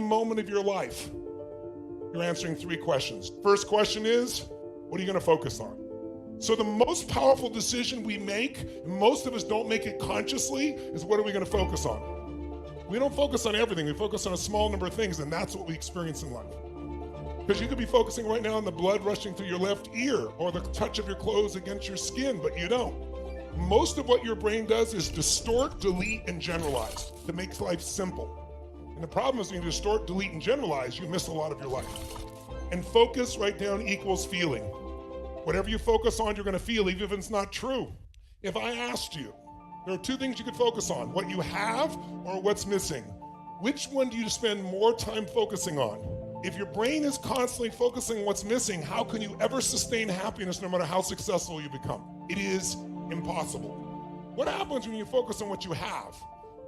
moment of your life, you're answering 3 questions. First question is, what are you gonna focus on? So the most powerful decision we make, and most of us don't make it consciously, is what are we gonna focus on? We don't focus on everything, we focus on a small number of things, and that's what we experience in life. Because you could be focusing right now on the blood rushing through your left ear or the touch of your clothes against your skin, but you don't. Most of what your brain does is distort, delete, and generalize to make life simple. And the problem is when you distort, delete, and generalize, you miss a lot of your life. And focus, write down, equals feeling. Whatever you focus on, you're gonna feel, even if it's not true. If I asked you, there are 2 things you could focus on, what you have or what's missing. Which one do you spend more time focusing on? If your brain is constantly focusing on what's missing, how can you ever sustain happiness no matter how successful you become? It is impossible. What happens when you focus on what you have?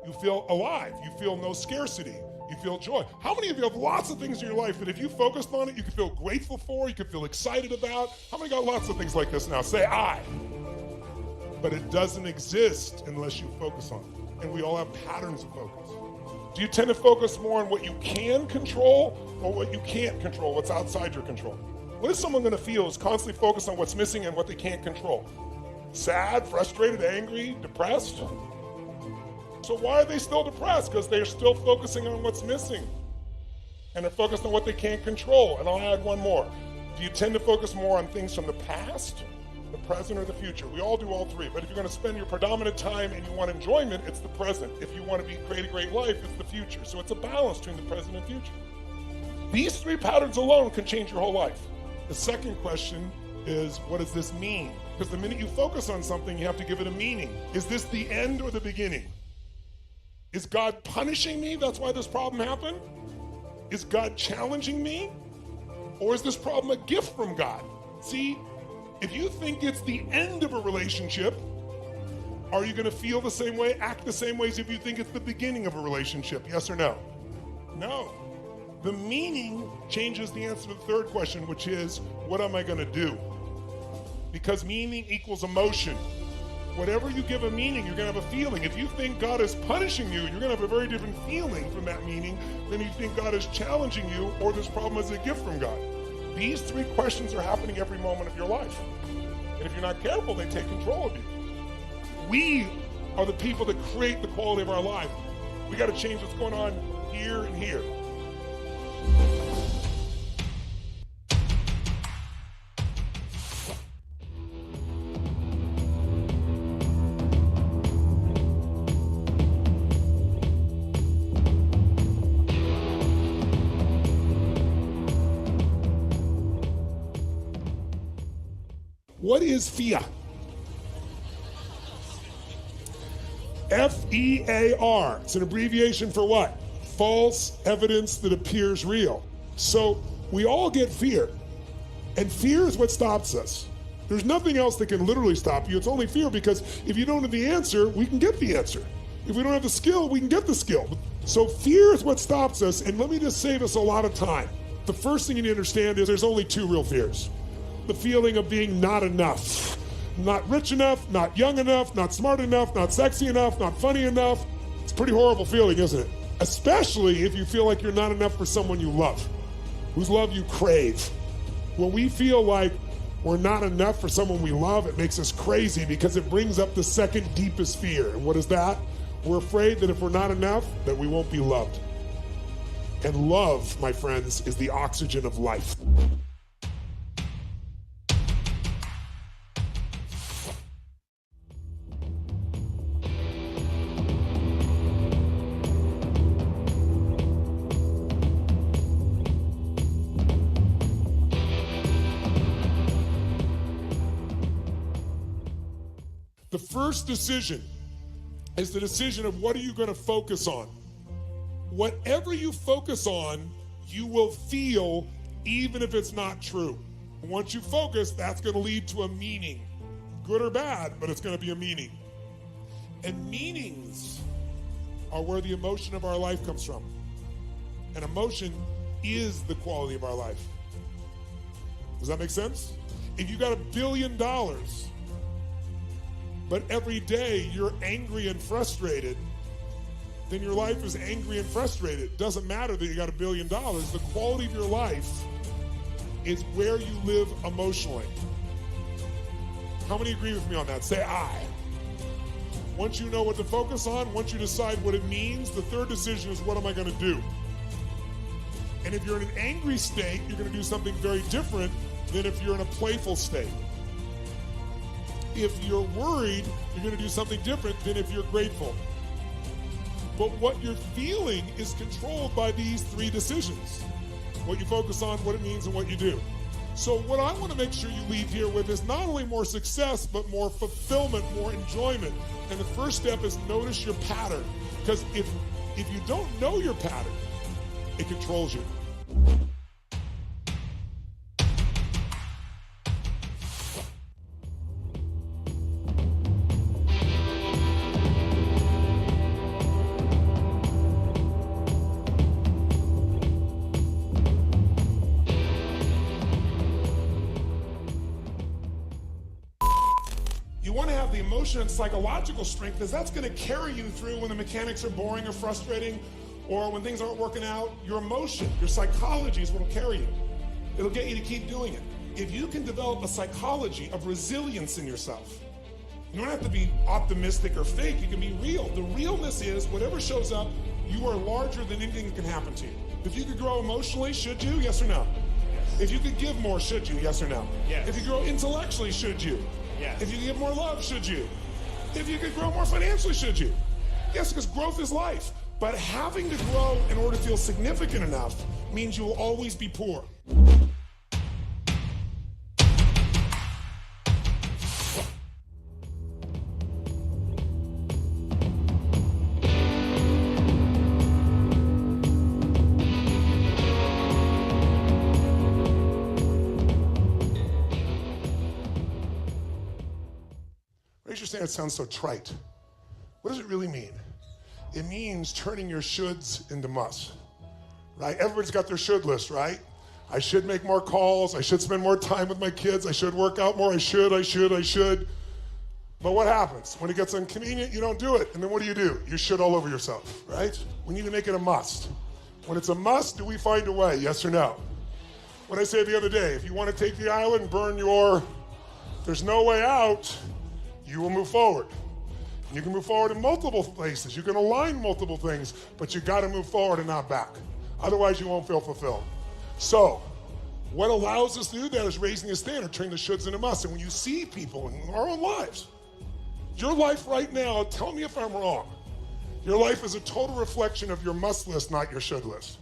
You feel alive, you feel no scarcity, you feel joy. How many of you have lots of things in your life that if you focused on it, you could feel grateful for, you could feel excited about? How many got lots of things like this now? Say I. But it doesn't exist unless you focus on it. And we all have patterns of focus. Do you tend to focus more on what you can control or what you can't control, what's outside your control? What is someone gonna feel who's constantly focused on what's missing and what they can't control? Sad, frustrated, angry, depressed? So why are they still depressed? Because they're still focusing on what's missing. And they're focused on what they can't control. And I'll add one more. Do you tend to focus more on things from the past, the present, or the future? We all do all 3, but if you're gonna spend your predominant time and you want enjoyment, it's the present. If you want to create a great life, it's the future. So it's a balance between the present and future. These 3 patterns alone can change your whole life. The second question is, what does this mean? Because the minute you focus on something, you have to give it a meaning. Is this the end or the beginning? Is God punishing me? That's why this problem happened? Is God challenging me? Or is this problem a gift from God? See, if you think it's the end of a relationship, are you gonna feel the same way, act the same way as if you think it's the beginning of a relationship? Yes or no? No. The meaning changes the answer to the third question, which is, what am I gonna do? Because meaning equals emotion. Whatever you give a meaning, you're gonna have a feeling. If you think God is punishing you, you're gonna have a very different feeling from that meaning than if you think God is challenging you or this problem is a gift from God. These 3 questions are happening every moment of your life. And if you're not careful, they take control of you. We are the people that create the quality of our life. We gotta change what's going on here and here. What is fear? F-E-A-R. It's an abbreviation for what? False evidence that appears real. So we all get fear, and fear is what stops us. There's nothing else that can literally stop you. It's only fear, because if you don't have the answer, we can get the answer. If we don't have the skill, we can get the skill. So fear is what stops us, and let me just save us a lot of time. The first thing you need to understand is there's only 2 real fears. The feeling of being not enough. Not rich enough, not young enough, not smart enough, not sexy enough, not funny enough. It's a pretty horrible feeling, isn't it? Especially if you feel like you're not enough for someone you love, whose love you crave. When we feel like we're not enough for someone we love, it makes us crazy because it brings up the second deepest fear. And what is that? We're afraid that if we're not enough, that we won't be loved. And love, my friends, is the oxygen of life. The first decision is the decision of what are you going to focus on. Whatever you focus on, you will feel, even if it's not true. And once you focus, that's going to lead to a meaning. Good or bad, but it's going to be a meaning. And meanings are where the emotion of our life comes from. And emotion is the quality of our life. Does that make sense? If you got $1 billion, but every day you're angry and frustrated, then your life is angry and frustrated. It doesn't matter that you got $1 billion. The quality of your life is where you live emotionally. How many agree with me on that? Say I. Once you know what to focus on, once you decide what it means, the third decision is, what am I going to do? And if you're in an angry state, you're going to do something very different than if you're in a playful state. If you're worried, you're going to do something different than if you're grateful. But what you're feeling is controlled by these three decisions. What you focus on, what it means, and what you do. So what I want to make sure you leave here with is not only more success, but more fulfillment, more enjoyment. And the first step is notice your pattern. Because if you don't know your pattern, it controls you. You want to have the emotion and psychological strength, because that's going to carry you through when the mechanics are boring or frustrating, or when things aren't working out. Your emotion, your psychology is what will carry you. It'll get you to keep doing it. If you can develop a psychology of resilience in yourself, you don't have to be optimistic or fake, you can be real. The realness is, whatever shows up, you are larger than anything that can happen to you. If you could grow emotionally, should you? Yes or no? Yes. If you could give more, should you? Yes or no? Yes. If you grow intellectually, should you? Yes. If you could give more love, should you? If you could grow more financially, should you? Yes, because growth is life. But having to grow in order to feel significant enough means you will always be poor. Raise your hand. It sounds so trite. What does it really mean? It means turning your shoulds into musts, right? Everybody's got their should list, right? I should make more calls. I should spend more time with my kids. I should work out more. I should. But what happens? When it gets inconvenient, you don't do it. And then what do? You should all over yourself, right? We need to make it a must. When it's a must, do we find a way? Yes or no? What I said the other day, if you want to take the island and burn there's no way out, you will move forward. You can move forward in multiple places. You can align multiple things, but you got to move forward and not back. Otherwise, you won't feel fulfilled. So, what allows us to do that is raising the standard, turning the shoulds into musts. And when you see people in our own lives, your life right now, tell me if I'm wrong, your life is a total reflection of your must list, not your should list.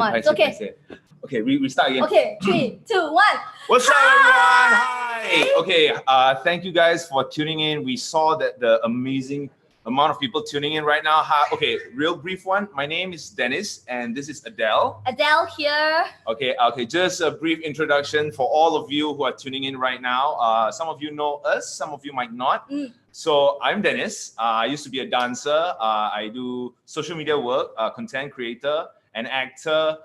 It's okay. Okay, we start again. Okay, 3, 2, 1. What's up, everyone? Hi. Okay, thank you guys for tuning in. We saw that the amazing amount of people tuning in right now. Hi. Okay, real brief one. My name is Dennis, and this is Adele. Adele here. Okay, just a brief introduction for all of you who are tuning in right now. Some of you know us, some of you might not. So I'm Dennis. I used to be a dancer. I do social media work, content creator, an actor,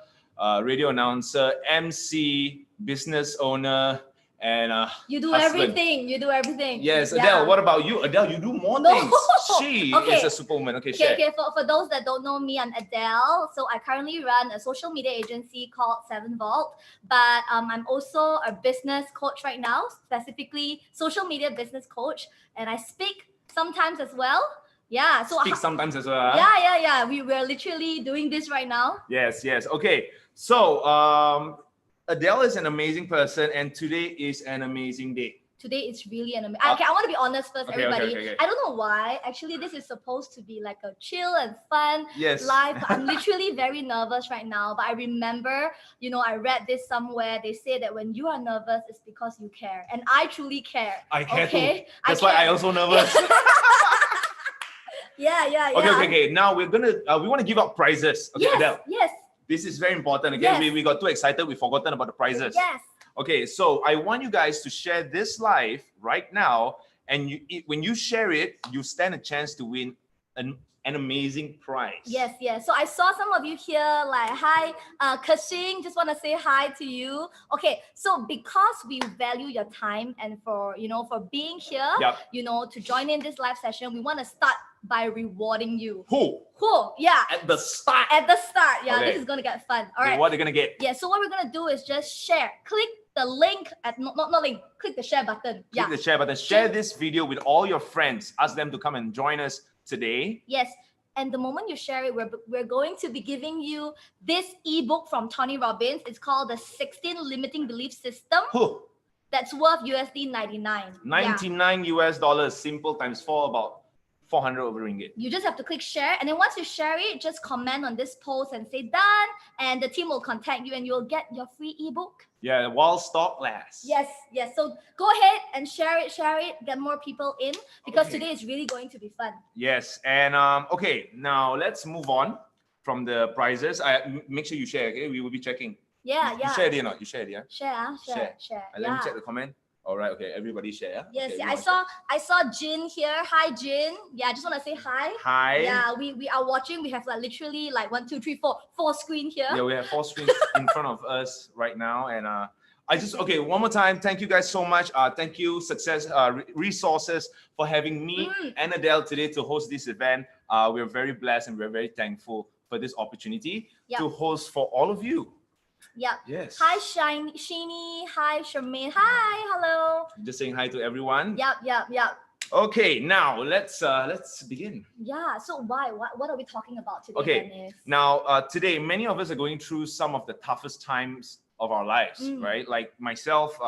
radio announcer, MC, business owner, and you do husband. Everything. You do everything. Yes, Adele. What about you, Adele? You do more things. She is a superwoman. Okay, share. Okay. For those that don't know me, I'm Adele. So I currently run a social media agency called 𝙏𝙤𝙣𝙮. But I'm also a business coach right now, specifically social media business coach, and I speak sometimes as well. Yeah, so speak sometimes as well. Yeah. We're literally doing this right now. Yes. Okay. So Adele is an amazing person, and today is an amazing day. Today is really an amazing. Okay, I want to be honest first, Okay, everybody. okay. I don't know why. Actually, this is supposed to be like a chill and fun Yes. live. But I'm literally very nervous right now. But I remember, I read this somewhere. They say that when you are nervous, it's because you care, and I truly care. I care okay? too. That's why I also nervous. Yeah. Okay. Now we're gonna we want to give out prizes. Okay, Yes, Adele. yes, This is very important. Again, Yes. we got too excited. We forgotten about the prizes. yes. Okay, so I want you guys to share this live right now, and when you share it, you stand a chance to win an amazing prize. Yes. So I saw some of you here like, hi, 𝙏𝙤𝙗𝙗𝙗𝙗𝙚, just want to say hi to you. Okay, so because we value your time and for being here, Yep. to join in this live session, we want to start by rewarding you. Who? Yeah. At the start. At the start, yeah, Okay. this is gonna get fun. All Okay, right. what they're gonna get? Yeah, so what we're gonna do is just share. Click the link at not link. Click the share button. Click the share button. Share this video with all your friends. Ask them to come and join us today. Yes. And the moment you share it, we're going to be giving you this ebook from Tony Robbins. It's called the 16 Limiting Belief System. Who? That's worth USD 99. 99 US dollars. Simple times 4, about 400 over ringgit. You just have to click share, and then once you share it, just comment on this post and say done, and the team will contact you and you'll get your free ebook. Yeah, while stock lasts. Yes. So go ahead and share it, get more people in, because Okay. today is really going to be fun. Yes, and okay, now let's move on from the prizes. Make sure you share, okay? We will be checking. Yeah. You shared it or not? You shared it, yeah? Share. Let me check the comment. All right, okay, everybody share. Yeah? Yes, Okay, yeah, everyone I saw Jin here. Hi, Jin. Yeah, I just want to say hi. Hi. Yeah, we are watching. We have like literally like 1, 2, 3, 4 screen here. Yeah, we have 4 screens in front of us right now, and okay, one more time, thank you guys so much. Thank you, Success Resources, for having me and Adele today to host this event. We're very blessed and we're very thankful for this opportunity to host for all of you. Yeah. Yes. Hi, Sheeny. Hi, Charmaine. Hi, hello. Just saying hi to everyone. Yep. Okay, now let's begin. Yeah. So what are we talking about today? Okay. Dennis? Now today, many of us are going through some of the toughest times of our lives, right? Like myself,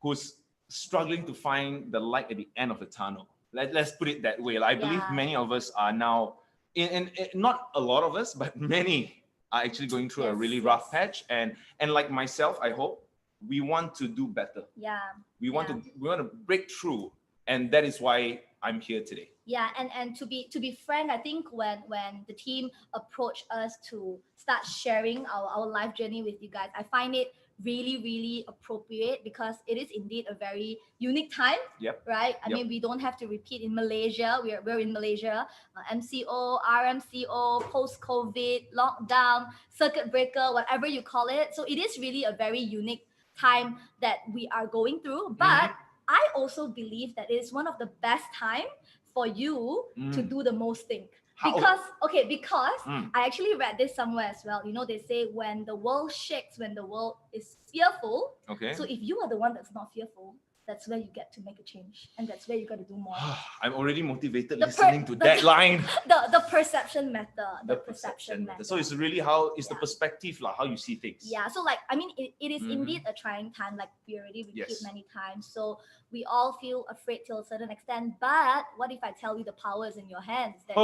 who's struggling to find the light at the end of the tunnel. Let's put it that way. I believe many of us are now, in not a lot of us, but many are actually going through a really rough patch, and like myself, I hope we want to do better. Yeah. We want to break through, and that is why I'm here today. Yeah, and to be frank, I think when the team approached us to start sharing our life journey with you guys, I find it really appropriate because it is indeed a very unique time. Yep. Right. I mean, we don't have to repeat in Malaysia. We're in Malaysia. MCO, RMCO, post-COVID, lockdown, circuit breaker, whatever you call it. So it is really a very unique time that we are going through. But I also believe that it is one of the best time for you to do the most thing. Because I actually read this somewhere as well. They say when the world shakes, when the world is fearful. Okay. So if you are the one that's not fearful, that's where you get to make a change, and that's where you got to do more. I'm already motivated listening to that line. The perception matter. The perception matter. So it's really how it's the perspective, how you see things. Yeah. So it is indeed a trying time, like we already repeated many times. So we all feel afraid to a certain extent. But what if I tell you the power is in your hands? That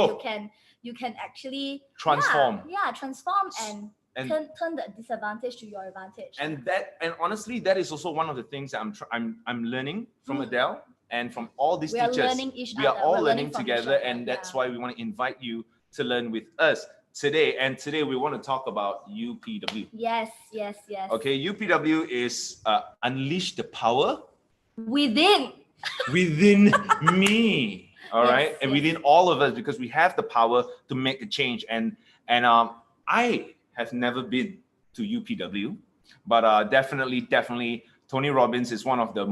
you can actually transform. Transform and turn the disadvantage to your advantage. And honestly, that is also one of the things that I'm learning from Adele and from all these teachers. We are all learning together, and that's why we want to invite you to learn with us today. And today we want to talk about UPW. Yes. Okay, UPW is unleash the power within me. All right, and within all of us, because we have the power to make a change. And I have never been to UPW, but definitely Tony Robbins is one of the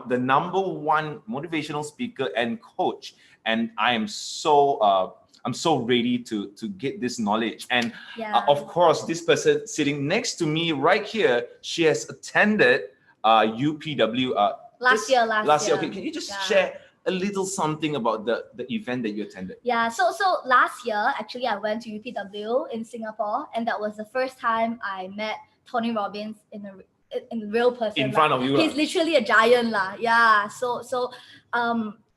the number one motivational speaker and coach, and I am so ready to get this knowledge. And of course, this person sitting next to me right here, she has attended UPW last year. Okay, can you just share a little something about the event that you attended? Yeah, so last year, actually, I went to UPW in Singapore, and that was the first time I met Tony Robbins in real person. In front of you. He's literally a giant lah. Yeah. So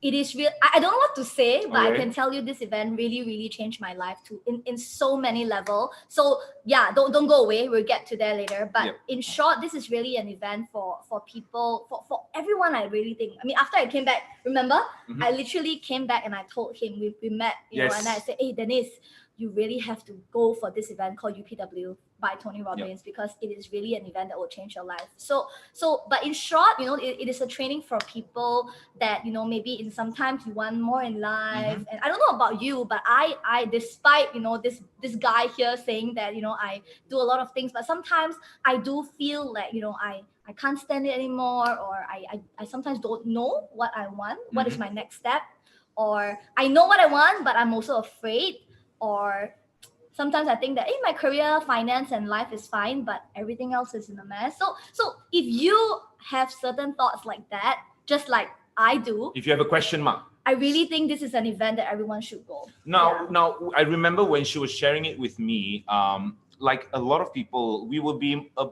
it is real. I don't know what to say, but I can tell you this event really changed my life too in so many levels. So yeah, don't go away. We'll get to that later. But in short, this is really an event for people, for everyone. I really think. I mean, after I came back, remember, I literally came back and I told him we met, you know, and I said, hey Dennis, you really have to go for this event called UPW by Tony Robbins because it is really an event that will change your life. So, but in short, you know, it is a training for people that, you know, maybe in sometimes you want more in life. And I don't know about you, but I despite, you know, this guy here saying that, you know, I do a lot of things, but sometimes I do feel like, you know, I can't stand it anymore, or I sometimes don't know what I want, what is my next step, or I know what I want, but I'm also afraid. Or sometimes I think that my career, finance, and life is fine, but everything else is in a mess. So if you have certain thoughts like that, just like I do, if you have a question mark, I really think this is an event that everyone should go. Now, I remember when she was sharing it with me. Like a lot of people, we will be a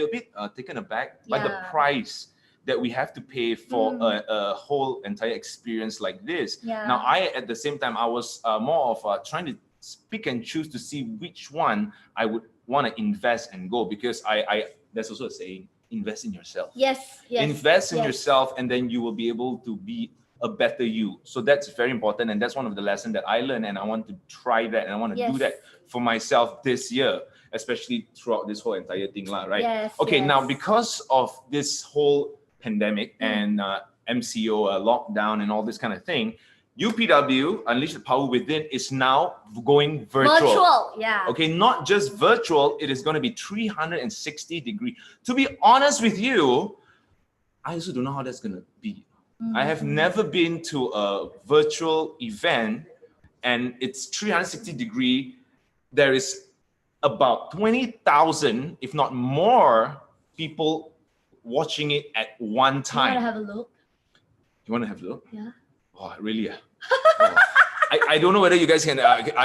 bit taken aback by the price that we have to pay for a whole entire experience like this. Now, at the same time, I was more of trying to pick and choose to see which one I would want to invest and go, because there's also a saying, invest in yourself. Yes. Invest in yourself, and then you will be able to be a better you. So that's very important, and that's one of the lessons that I learned, and I want to try that, and I want to do that for myself this year, especially throughout this whole entire thing, right? Now, because of this whole pandemic and MCO, lockdown, and all this kind of thing, UPW, Unleash the Power Within, is now going virtual. Okay, not just virtual, it is going to be 360 degree. To be honest with you, I also don't know how that's going to be. I have never been to a virtual event and it's 360 degree. There is about 20,000, if not more, people watching it at one time. You want to have a look? You want to have a look? Yeah. Oh, really? I don't know whether you guys can.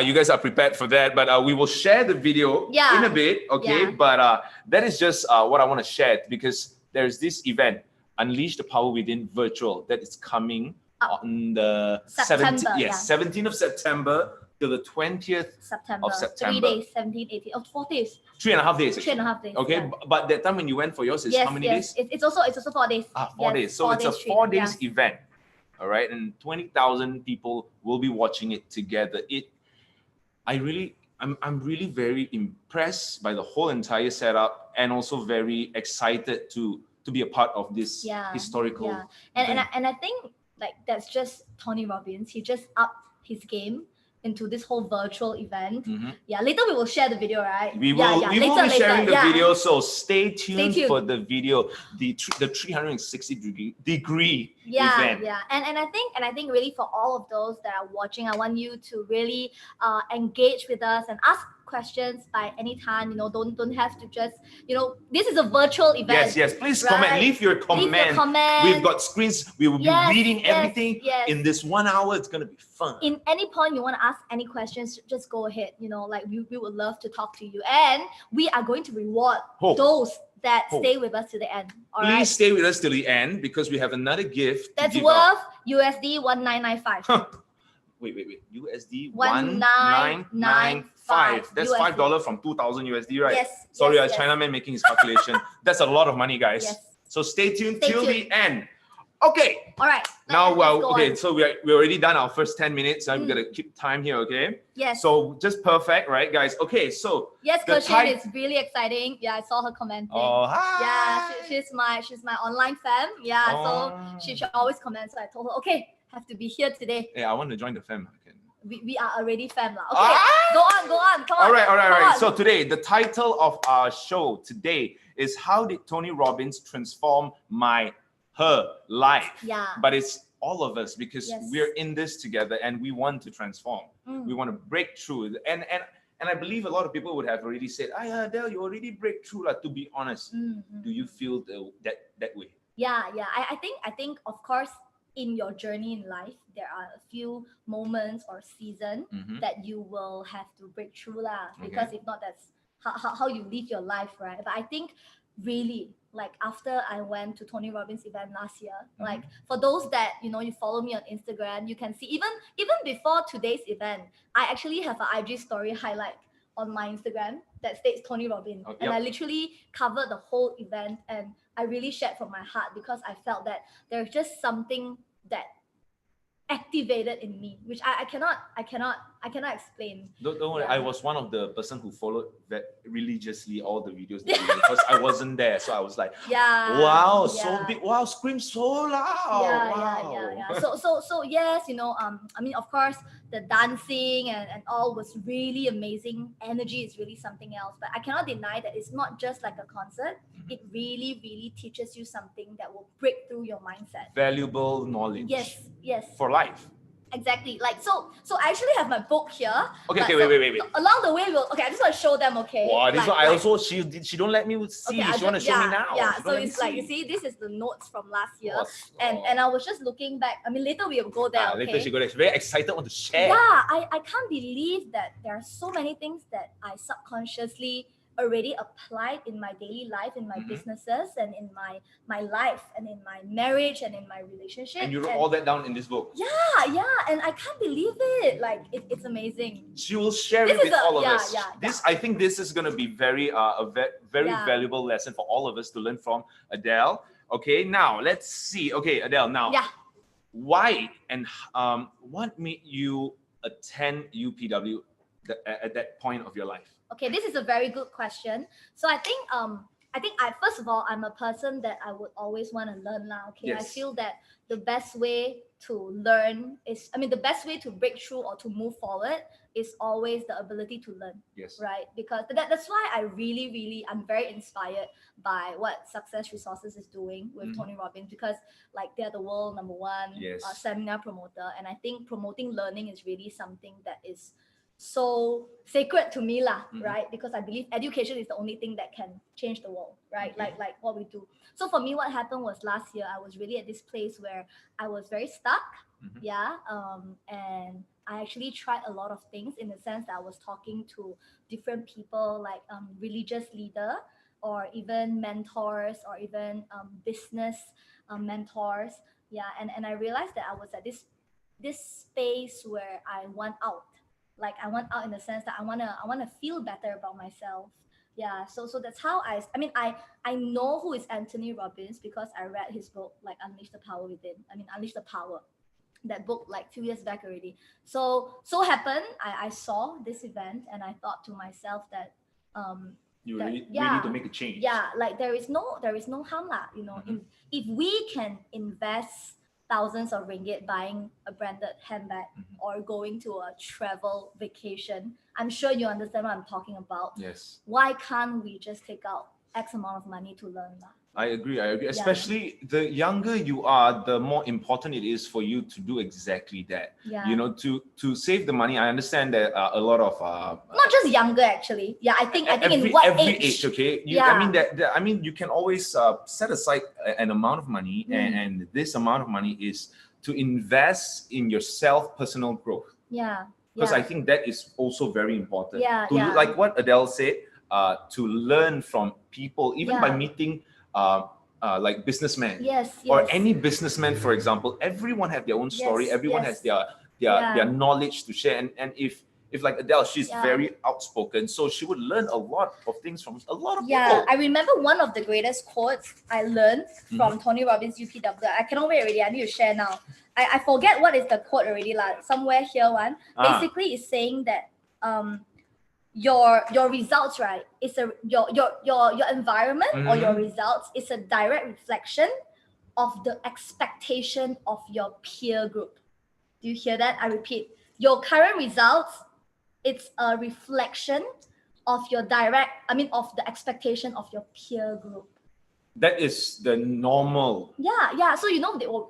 You guys are prepared for that, but we will share the video in a bit. Okay, but that is just what I want to share, because there's this event, Unleash the Power Within Virtual, that is coming on the 17th of September till the 20th of September. 3 days, 17, 18, 4 days. 3.5 days. 3.5 days. Okay, but that time when you went for yours is how many days? It's also 4 days. 4 days. So it's a 4 days event. All right, and 20,000 people will be watching it together. I'm really very impressed by the whole entire setup, and also very excited to be a part of this historical. And I think like that's just Tony Robbins. He just upped his game into this whole virtual event. Later we will share the video, right? We will be sharing the video, so stay tuned for the video, the 360 degree event. And I think really for all of those that are watching, I want you to really engage with us and ask questions by any time. You know, don't have to just, you know, this is a virtual event. Yes, please comment. Leave your comment. We've got screens. We will be reading everything in this 1 hour. It's gonna be fun. In any point you want to ask any questions, just go ahead. You know, like we would love to talk to you, and we are going to reward those that stay with us to the end. Please stay with us till the end, because we have another gift that's worth USD 1995. Wait. USD 1995. That's $5 from 2,000 USD, right? Yes. Sorry, a Chinaman making his calculation. That's a lot of money, guys. So stay tuned till the end. Okay. All right. Now, so we're already done our first 10 minutes. I'm gonna keep time here, okay? Yes. So just perfect, right, guys? Okay, so yes, Kushin, it's really exciting. Yeah, I saw her commenting. Oh, hi. Yeah, she's my online fam. Yeah, so she always comments. So I told her, okay, have to be here today. Yeah, I want to join the fam. We are already fam now. Okay, go on. Come on. All right. So today, the title of our show today is "How Did Tony Robbins Transform Her Life?" Yeah. But it's all of us, because we're in this together and we want to transform. We want to break through. And I believe a lot of people would have already said, Adele, you already break through. To be honest, do you feel that way? Yeah. I think of course, in your journey in life, there are a few moments or seasons that you will have to break through because if not, how you live your life, right? But I think really, like after I went to Tony Robbins event last year, like for those that you follow me on Instagram, you can see even before today's event, I actually have an IG story highlight on my Instagram that states Tony Robbins, and I literally covered the whole event, and I really shared from my heart because I felt that there's just something that activated in me, which I cannot explain. Don't worry, I was one of the person who followed that religiously all the videos because I wasn't there, so I was like, wow, so big, wow, scream so loud. So yes, I mean, of course, the dancing and all was really amazing. Energy is really something else, but I cannot deny that it's not just like a concert. It really teaches you something that will break through your mindset. Valuable knowledge. Yes. For life. Exactly. Like so I actually have my book here. Okay, wait. Along the way, I just want to show them. Okay. Wow, this one I also she don't let me see. Okay, she want to show me now. Yeah. So it's like, you see, this is the notes from last year, and I was just looking back. I mean, later we will go there. Okay? Later she go there. She's very excited, want to share. Yeah, I can't believe that there are so many things that I subconsciously already applied in my daily life, in my businesses, and in my life, and in my marriage, and in my relationship. And you wrote all that down in this book. Yeah, and I can't believe it. Like it's amazing. She will share it with all of us. I think this is going to be very valuable lesson for all of us to learn from Adele. Okay, now let's see. Okay, Adele, now why and what made you attend UPW at that point of your life? Okay, this is a very good question. So I think I first of all, I'm a person that I would always want to learn now. Okay, I feel that the best way to learn is, the best way to break through or to move forward is always the ability to learn. Yes. Right? Because that's why I I'm very inspired by what Success Resources is doing with Tony Robbins, because like they're the world #1 seminar promoter, and I think promoting learning is really something that is so sacred to me right? Because I believe education is the only thing that can change the world, right? Like what we do. So for me, what happened was last year, I was really at this place where I was very stuck. And I actually tried a lot of things, in the sense that I was talking to different people, like religious leader, or even mentors, or even business mentors. And I realized that I was at this space where I want out. Like I want out in the sense that I wanna feel better about myself. So that's how I know who is Anthony Robbins because I read his book, like Unleash the Power Within. Unleash the Power. That book like 2 years back already. So happened I saw this event, and I thought to myself that you really need to make a change. Like there is no harm if we can invest thousands of ringgit buying a branded handbag or going to a travel vacation. I'm sure you understand what I'm talking about. Yes. Why can't we just take out X amount of money to learn that? I agree. Especially the younger you are, the more important it is for you to do exactly that. To save the money. I understand that a lot of not just younger actually. I think in every age, okay. You can always set aside an amount of money, and this amount of money is to invest in yourself, personal growth. Because I think that is also very important. Like what Adele said, to learn from people, even by meeting like businessmen, or any businessman, for example. Everyone has their own story. Everyone has their knowledge to share. And if like Adele, she's very outspoken, so she would learn a lot of things from a lot of people. I remember one of the greatest quotes I learned from Tony Robbins UPW. I cannot wait already. I need to share now. I forget what is the quote already, somewhere here one. Basically, it's saying that your results, right? It's your environment or your results is a direct reflection of the expectation of your peer group. Do you hear that? I repeat, your current results, it's a reflection of of the expectation of your peer group. That is the normal. So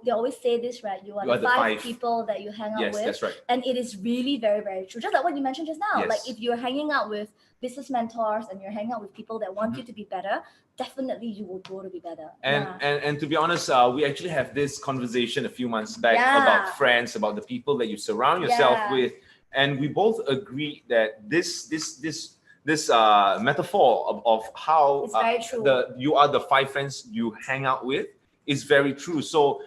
they always say this, right? You are the five people that you hang out with. Yes, that's right. And it is really very, very true. Just like what you mentioned just now. Like if you're hanging out with business mentors and you're hanging out with people that want you to be better, definitely you will grow to be better. And to be honest, we actually have this conversation a few months back about friends, about the people that you surround yourself with, and we both agree that this metaphor of how It's very true. you are the 5 friends you hang out with is very true. So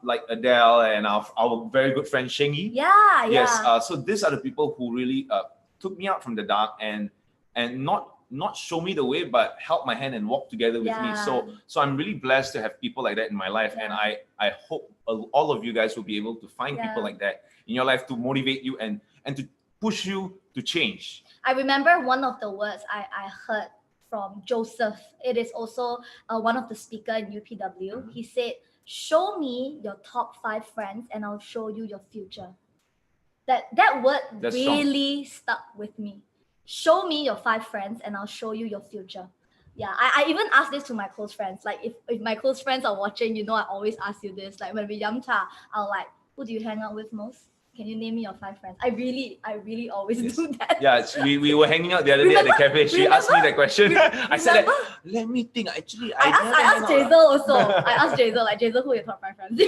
like Adele and our very good friend Shengi. Yeah, Yes. yeah. So these are the people who really took me out from the dark and not show me the way, but help my hand and walk together with me. So I'm really blessed to have people like that in my life, and I hope all of you guys will be able to find people like that in your life to motivate you and to push you to change. I remember one of the words I heard from Joseph. It is also one of the speaker in UPW. He said, "Show me your top 5 friends and I'll show you your future." That word That's really stuck with me. Show me your 5 friends and I'll show you your future. Yeah, I even asked this to my close friends. Like if my close friends are watching, you know, I always ask you this. Like when we yum cha, I'll like, who do you hang out with most? Can you name me your 5 friends? I really always do that. Yeah, we were hanging out the other day at the cafe. She asked me that question. I said, let me think. Actually, I asked 𝙍𝙤𝙗𝙗𝙗𝙗 also. I asked 𝙍𝙤𝙗, like, 𝙍𝙤𝙗, who are your top 5 friends?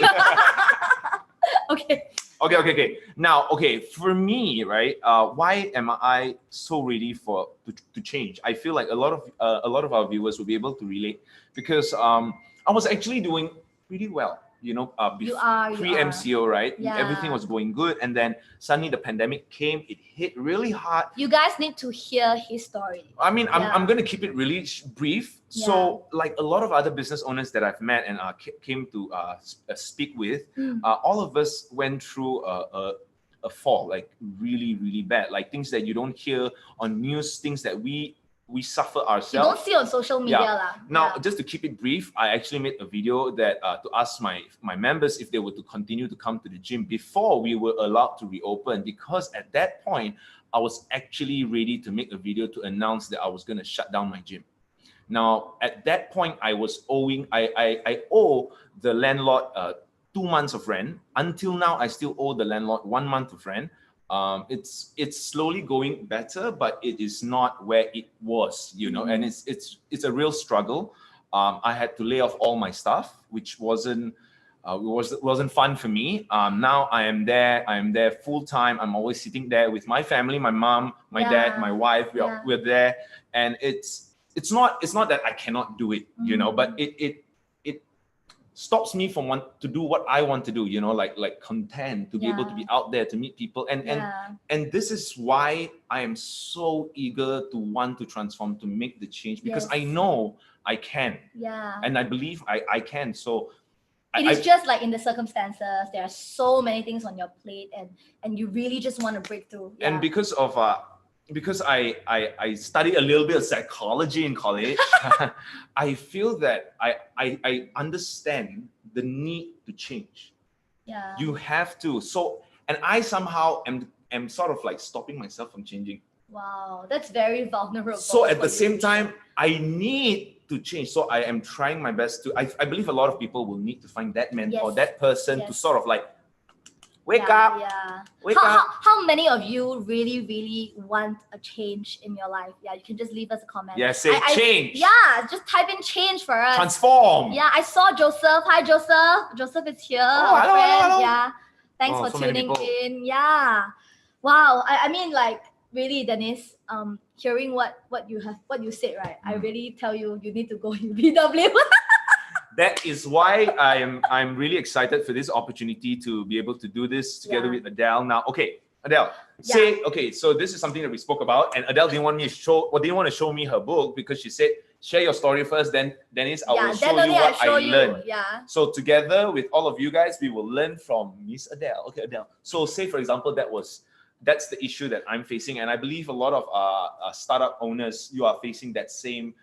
Okay. Now, for me, right? Why am I so ready to change? I feel like a lot of our viewers will be able to relate, because I was actually doing pretty well. You know, pre-MCO, right? Yeah. Everything was going good, and then suddenly the pandemic came. It hit really hard. You guys need to hear his story. I mean, I'm going to keep it really brief. So, like a lot of other business owners that I've met and came to speak with, all of us went through a fall, like really bad, like things that you don't hear on news, things that we suffer ourselves. You don't see on social media lah. Now, just to keep it brief, I actually made a video that to ask my members if they were to continue to come to the gym before we were allowed to reopen, because at that point, I was actually ready to make a video to announce that I was going to shut down my gym. Now, at that point, I was owing, I owe the landlord 2 months of rent. Until now, I still owe the landlord 1 month of rent. It's slowly going better, but it is not where it was, you know, and it's a real struggle. I had to lay off all my staff, which wasn't fun for me. Now I am there full time. I'm always sitting there with my family, my mom, my dad, my wife. We're there, and it's not that I cannot do it, you know, but it stops me from want to do what I want to do, you know, like content, to be able to be out there, to meet people. And this is why I am so eager to want to transform, to make the change, because I know I can. Yeah. And I believe I can. So it is just like in the circumstances, there are so many things on your plate, and you really just want to break through. Yeah. And because of because I studied a little bit of psychology in college, I feel that I understand the need to change. Yeah. You have to. So, and I somehow am sort of like stopping myself from changing. Wow, that's very vulnerable. So at the same time, I need to change. So I am trying my best to, I believe a lot of people will need to find that mentor, that person to sort of like, wake up. Yeah. Wake up. How many of you really want a change in your life? Yeah, you can just leave us a comment. Yeah, say change. Yeah, just type in change for us. Transform. Yeah, I saw Joseph. Hi, Joseph. Joseph is here. Our friend. Hello. Yeah. Thanks for tuning in. Yeah. Wow. I mean, like, really, Dennis, hearing what you said, right? I really tell you need to go UPW. That is why I'm really excited for this opportunity to be able to do this together with Adele. Now, okay, Adele, say, okay, so this is something that we spoke about, and Adele didn't want to show me her book, because she said, share your story first, then Dennis, I will show you what I learned. Yeah. So together with all of you guys, we will learn from Miss Adele. Okay, Adele. So say, for example, that's the issue that I'm facing, and I believe a lot of startup owners, you are facing that same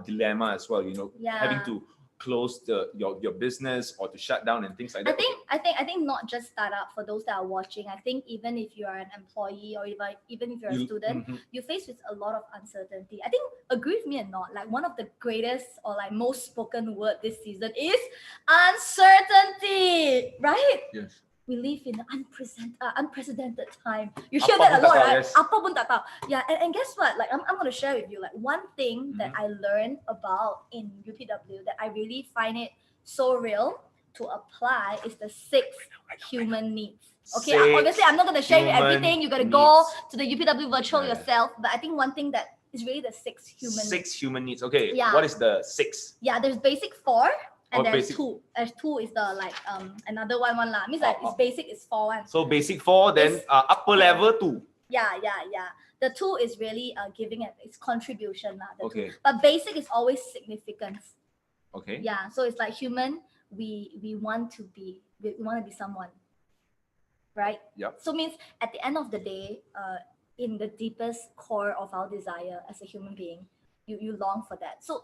dilemma as well, you know, having to close your business or to shut down and things like that. I think not just startup, for those that are watching, I think even if you are an employee or even if you're a student, you face with a lot of uncertainty. I think, agree with me or not, like one of the greatest or like most spoken word this season is uncertainty, right? Yes. We live in an unprecedented time. You hear that a lot, right? Apa pun tak tahu. Yeah, and guess what? Like I'm going to share with you like one thing that I learned about in UPW that I really find it so real to apply is the 6 human needs. Okay, obviously I'm not going to share you everything. You got to go to the UPW virtual yourself. But I think one thing that It's really the 6 human needs. 6 human needs. Okay. Yeah. What is the 6? Yeah, there's basic 4 and Oh, there's basic. 2. There's 2 is the like another one lah. Means like it's basic is 4 one. So basic 4, then It's- upper level 2. Yeah. The 2 is really giving its contribution lah. Okay. But basic is always significance. Okay. Yeah. So it's like human. We want to be someone, right? Yep. So means at the end of the day, in the deepest core of our desire as a human being, you long for that. So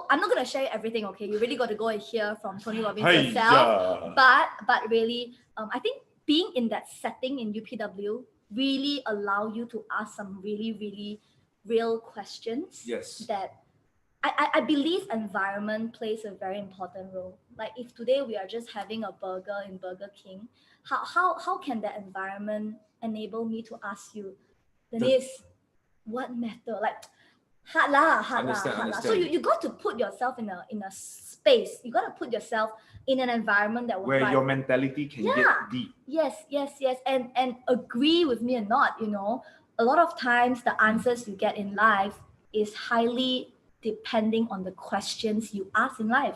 I'm not gonna share everything. Okay, you really got to go and hear from Tony Robbins yourself. But really, I think being in that setting in UPW really allow you to ask some really real questions. Yes. That I believe environment plays a very important role. Like if today we are just having a burger in Burger King, how can that environment enable me to ask you, Denise, what matter? Like hard lah. Understand. So you got to put yourself in a space. You got to put yourself in an environment that will Where thrive. your mentality can get deep. Yes. And agree with me or not, a lot of times the answers you get in life is highly depending on the questions you ask in life,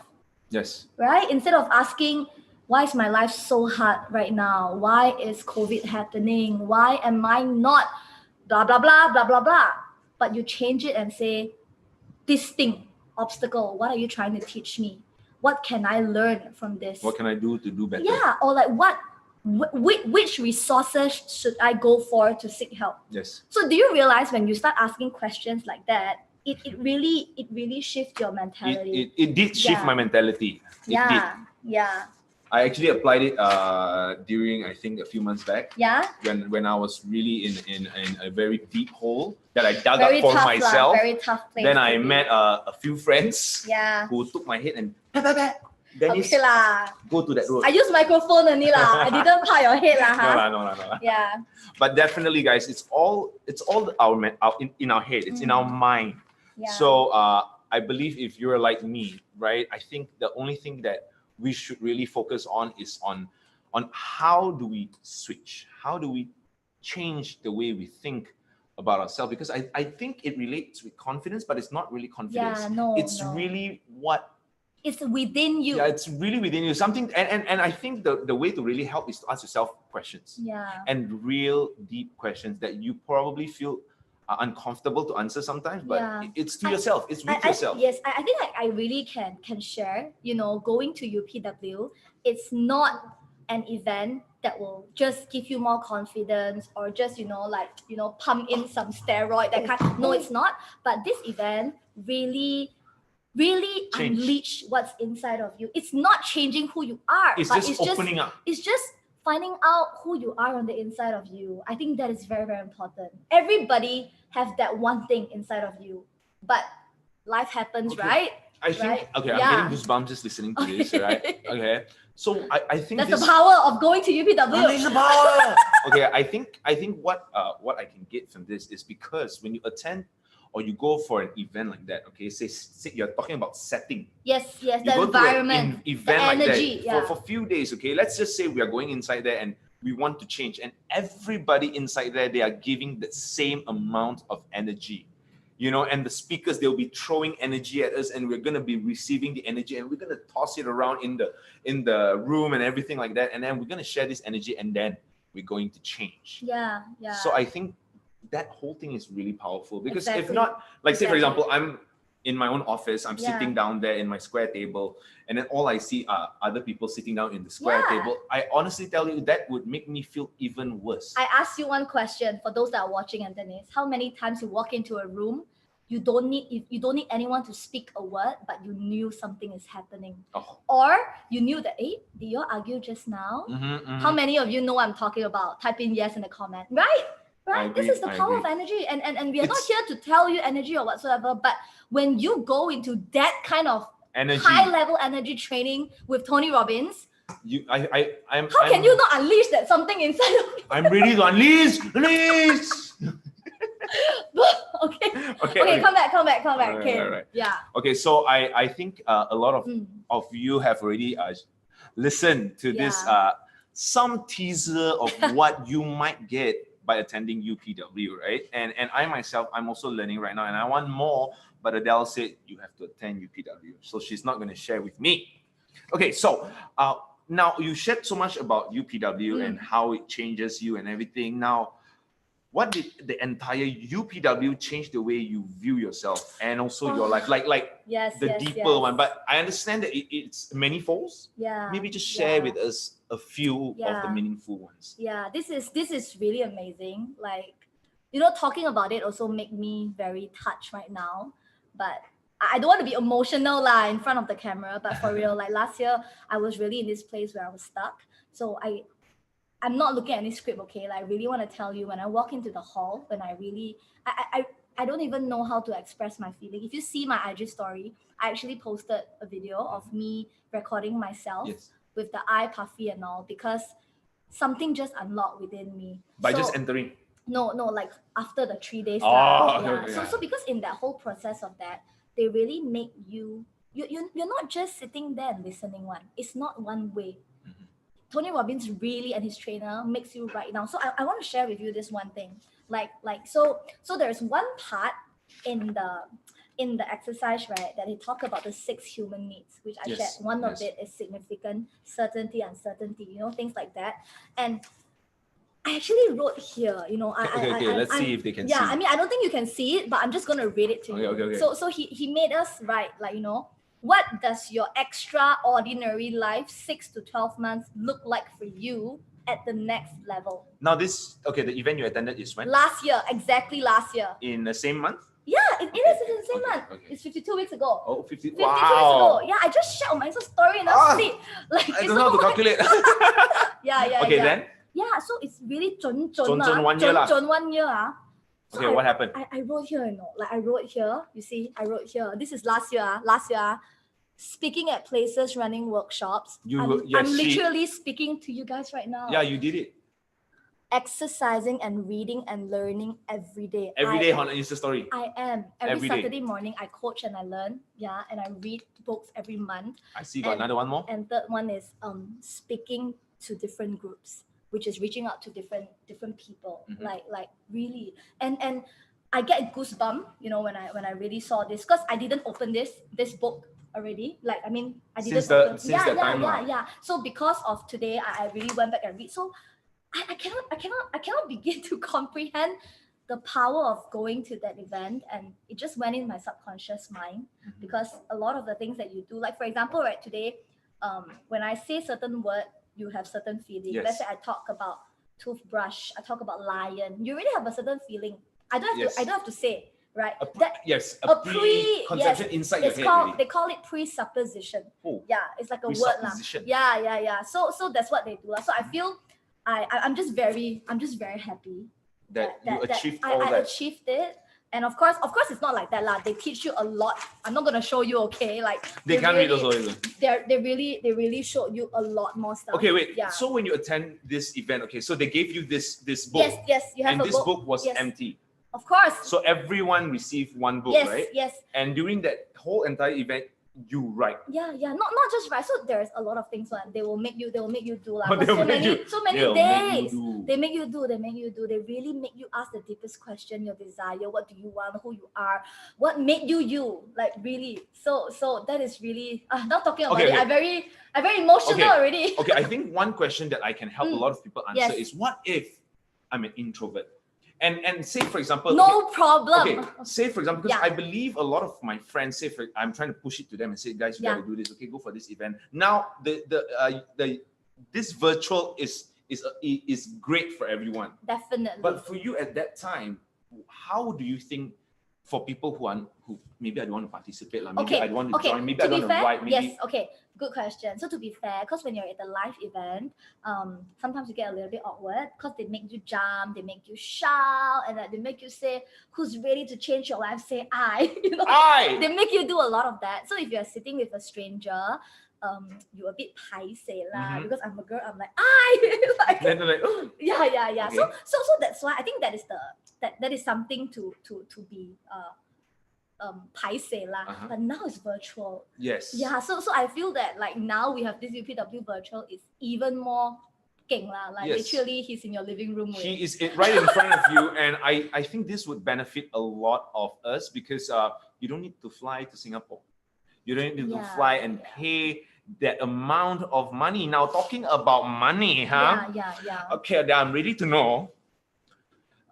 Yes. right? Instead of asking, why is my life so hard right now? Why is COVID happening? Why am I not blah, blah, blah, blah, blah, blah. But you change it and say, this thing, obstacle, what are you trying to teach me? What can I learn from this? What can I do to do better? Yeah, or like which resources should I go for to seek help? Yes. So do you realize when you start asking questions like that, it really shifts your mentality? It did shift my mentality. It did. Yeah. I actually applied it during, I think, a few months back. Yeah. When I was really in a very deep hole that I dug Very up for tough myself. Very tough place. Then to I be. met a few friends Yeah. who took my head and Dennis, Okay lah. go to that road. I use microphone only lah. I didn't part your head lah. Huh? No lah. Yeah. But definitely, guys, it's all in our head. It's in our mind. Yeah. So I believe if you're like me, right, I think the only thing that we should really focus on is on how do we switch? How do we change the way we think about ourselves? Because I think it relates with confidence, but it's not really confidence. Yeah, no. It's really what. It's within you. Yeah, it's really within you. Something, and I think the way to really help is to ask yourself questions. Yeah. And real deep questions that you probably feel are uncomfortable to answer sometimes, but it's to yourself. It's with yourself. Yes, I think I really can share. Going to UPW, it's not an event that will just give you more confidence or just pump in some steroid that kind. No, it's not. But this event really unleash what's inside of you. It's not changing who you are, It's but just opening up. It's just finding out who you are on the inside of you. I think that is very, very important. Everybody has that one thing inside of you, but life happens, right? I think, right? I'm getting goosebumps just listening to this, right? Okay. So I think that's the power of going to UPW. That's the power. Okay, I think what I can get from this is because when you attend or you go for an event like that, okay, say you're talking about setting. Yes, You the go environment, to an event the like energy, that for a few days, okay? Let's just say we are going inside there and we want to change, and everybody inside there, they are giving the same amount of energy, and the speakers, they'll be throwing energy at us and we're going to be receiving the energy and we're going to toss it around in the room and everything like that, and then we're going to share this energy and then we're going to change. Yeah. So I think that whole thing is really powerful, because if Exactly. not, like say for example, I'm in my own office, I'm Yeah. sitting down there in my square table, and then all I see are other people sitting down in the square Yeah. table. I honestly tell you, that would make me feel even worse. I ask you one question for those that are watching, and Dennis. How many times you walk into a room, you don't need anyone to speak a word, but you knew something is happening, or you knew that, did you all argue just now? How many of you know what I'm talking about? Type in yes in the comment, right? Right. This is the power of energy, and we are not here to tell you energy or whatsoever. But when you go into that kind of Energy. high level energy training with Tony Robbins, I'm how can you not unleash that something inside of you? I'm ready to unleash. Okay, come back. Okay. Right. Yeah. Okay, so I think a lot of you have already listened to this some teaser of what you might get by attending UPW, right? And I myself, I'm also learning right now, and I want more. But Adele said you have to attend UPW, so she's not going to share with me. Okay, so now you shared so much about UPW and how it changes you and everything. Now, what did the entire UPW change the way you view yourself and also your life? Like Yes, the deeper one. But I understand that it's many folds. Yeah. Maybe just share with us a few of the meaningful ones. Yeah, this is really amazing. Like, talking about it also make me very touched right now. But I don't want to be emotional in front of the camera. But for real, like last year, I was really in this place where I was stuck. So I'm not looking at any script, okay? Like, I really want to tell you, when I walk into the hall, when I really, I don't even know how to express my feeling. If you see my IG story, I actually posted a video of me recording myself with the eye puffy and all, because something just unlocked within me. By just entering? No, like after the 3 days. So because in that whole process of that, they really make you're not just sitting there and listening one. It's not one way. Tony Robbins really, and his trainer, makes you write down. So I want to share with you this one thing. So there's one part in the exercise, right, that he talked about the 6 human needs, which I shared. One of it is significant, certainty, uncertainty, things like that. And I actually wrote here, Okay, let's see if they can see. Yeah, I mean, I don't think you can see it, but I'm just going to read it to you. Okay. So he made us write, what does your extraordinary life 6 to 12 months look like for you at the next level? Now the event you attended is when? Last year, exactly last year. In the same month? Yeah, it is in the same month. Okay. It's 52 weeks ago. Oh, 52 weeks ago. Yeah, I just shared on my Insta story and I sleep. I don't know how to calculate. Yeah. Okay, then? Yeah, so it's really 准 1 year lah. 1 year. So okay, what happened? I wrote here, I wrote here. You see, I wrote here. This is last year. Speaking at places, running workshops. I'm literally speaking to you guys right now. Yeah, you did it. Exercising and reading and learning every day. Every day on Insta story. I am. Every day. Saturday morning, I coach and I learn. Yeah, and I read books every month. I see. Got another one more. And third one is speaking to different groups, which is reaching out to different people. Like really. And I get goosebumps, when I really saw this, because I didn't open this book already. Like, I mean, I didn't open. Since that time. Yeah. So because of today, I really went back and read. So I cannot begin to comprehend the power of going to that event, and it just went in my subconscious mind, because a lot of the things that you do, like for example, right, today, when I say certain word, you have certain feeling. Let's say I talk about toothbrush, I talk about lion. You really have a certain feeling. I don't have to say, right? A pre-conception inside your head. They call it presupposition. Oh. Yeah, it's like a word lah. Yeah. So that's what they do. So I feel I'm just very happy that you achieved I achieved it. And of course it's not like that lah. They teach you a lot. I'm not gonna show you, okay? Like they can't read also. They really showed you a lot more stuff. Okay, wait. Yeah. So when you attend this event, okay, so they gave you this book. Yes, you have and a this book was empty. Of course. So everyone received one book, right? Yes. And during that whole entire event, you write. Yeah. Not just write. So there's a lot of things they will make you do like so many days. They make you do. They really make you ask the deepest question, your desire, what do you want, who you are, what made you, like really. So that is really not talking about it. I'm very emotional already. Okay, I think one question that I can help a lot of people answer is, what if I'm an introvert? And say, for example... No problem. Okay, say, for example, because I believe a lot of my friends say, I'm trying to push it to them and say, guys, you got to do this. Okay, go for this event. Now, this virtual is great for everyone. Definitely. But for you at that time, how do you think for people who maybe I don't want to participate, like maybe I don't want to join, maybe I don't want to write, maybe... Yes, okay, good question. So to be fair, because when you're at a live event, sometimes you get a little bit awkward because they make you jump, they make you shout, and they make you say, who's ready to change your life? Say I. I! They make you do a lot of that. So if you're sitting with a stranger, you're a bit paiseh lah, because I'm a girl, I'm like, I! Like, then they're like, oh. Yeah. Okay. So that's why I think that is something to be paiseh lah. But now it's virtual. Yes. Yeah. So I feel that like now we have this UPW virtual is even more king lah. Like Yes. literally, he's in your living room. He is right in front of you, and I think this would benefit a lot of us because you don't need to fly to Singapore. You don't need to fly and pay that amount of money. Now, talking about money, huh? Yeah. Okay, then I'm ready to know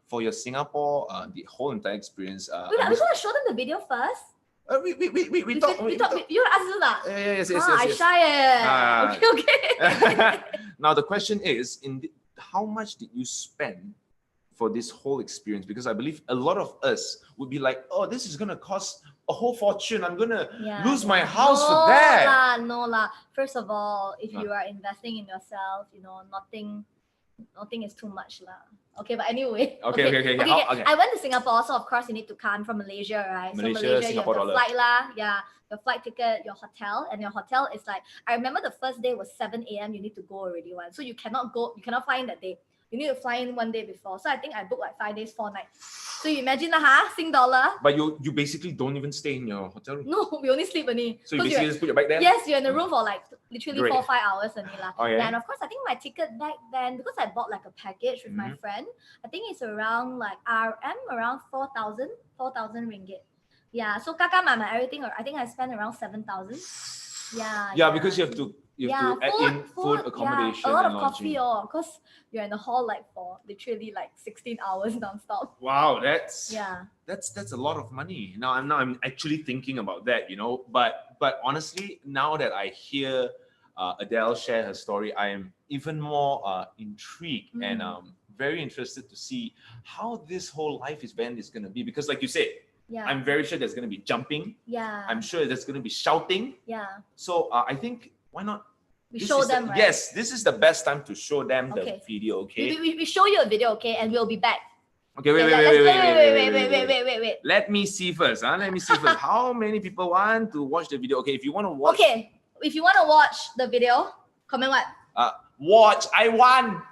for your Singapore, the whole entire experience. We're gonna show them the video first. We talk. You ask us that. Yes. I shy. Okay. Now the question is, how much did you spend for this whole experience? Because I believe a lot of us would be like, oh, this is gonna cost a whole fortune. I'm gonna lose my house for that. No lah. First of all, if you are investing in yourself, nothing is too much lah. Okay, but anyway. Okay. Okay. I went to Singapore, so of course you need to come from Malaysia, right? Malaysia, so Malaysia, Singapore you have the dollar. flight lah. Yeah, your flight ticket, your hotel, and your hotel is like, I remember the first day was 7 a.m. You need to go already one, so you cannot fly in that day. You need to fly in one day before. So I think I booked like 5 days, 4 nights. So you imagine Sing dollar. But you basically don't even stay in your hotel room. No, we only sleep only. So you basically just put your bag there? Yes, you're in the room for like literally Great. 4 or 5 hours only lah. Oh, yeah? And of course, I think my ticket back then, because I bought like a package with my friend, I think it's around like around 4,000 ringgit. Yeah, so kaka mama everything, I think I spent around 7,000. Yeah, because you have to add in food, accommodation, a lot of and coffee, lodging. because you're in the hall like for literally like 16 hours non-stop. Wow, that's a lot of money. Now I'm actually thinking about that, But honestly, now that I hear Adele share her story, I am even more intrigued and very interested to see how this whole life event is going to be. Because like you said, I'm very sure there's going to be jumping. Yeah. I'm sure there's going to be shouting. Yeah. So I think, why not? We show them, right? Yes, this is the best time to show them the video, okay? We show you a video, okay? And we'll be back. Okay, wait. Let me see first. How many people want to watch the video? Okay, if you want to watch. Okay, if you want to watch the video, comment what? Watch. I want.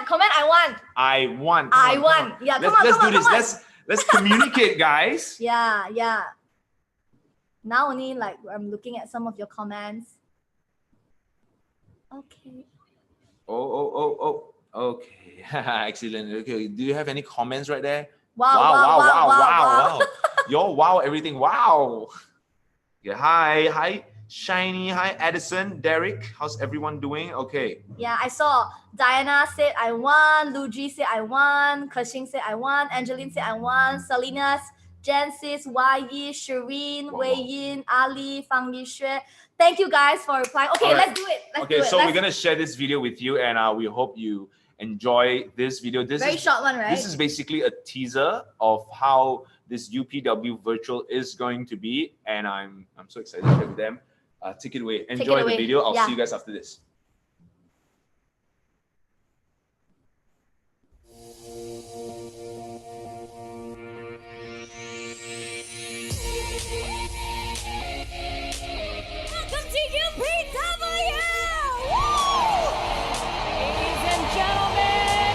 Comment I want. I want. I want. Yeah, let's do this. Let's communicate, guys. Yeah. Now only like I'm looking at some of your comments. Okay. Oh. Okay. Excellent. Okay. Do you have any comments right there? Wow. Wow, everything. Wow. Yeah. Hi, Shiny. Hi, Edison, Derek. How's everyone doing? Okay. Yeah, I saw Diana said I want, Luigi said I want, 𝙏𝙤𝙗𝙗𝙗𝙗𝙗𝙗𝙗𝙗𝙗𝙗𝙗𝙗𝙗𝙗𝙗𝙗𝙗 Kashing said I want, Salinas, Jen says Yi, Shireen, Wei Yin, Ali, Fang Yixue. Thank you guys for replying. Okay, right. Let's do it. So we're gonna share this video with you, and we hope you enjoy this video. This very short one, right? This is basically a teaser of how this UPW virtual is going to be, and I'm so excited to share with them. Take it away. Enjoy the video. I'll see you guys after this. Welcome to UPW! Woo! Ladies and gentlemen,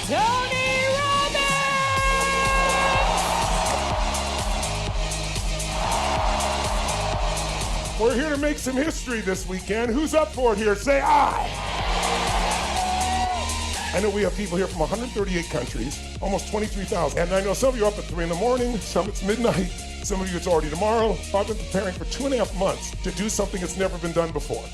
Tony Robbins! We're here to make some history this weekend. Who's up for it here? Say aye. I know we have people here from 138 countries, almost 23,000. And I know some of you are up at 3 in the morning, some it's midnight, some of you it's already tomorrow. I've been preparing for 2.5 months to do something that's never been done before.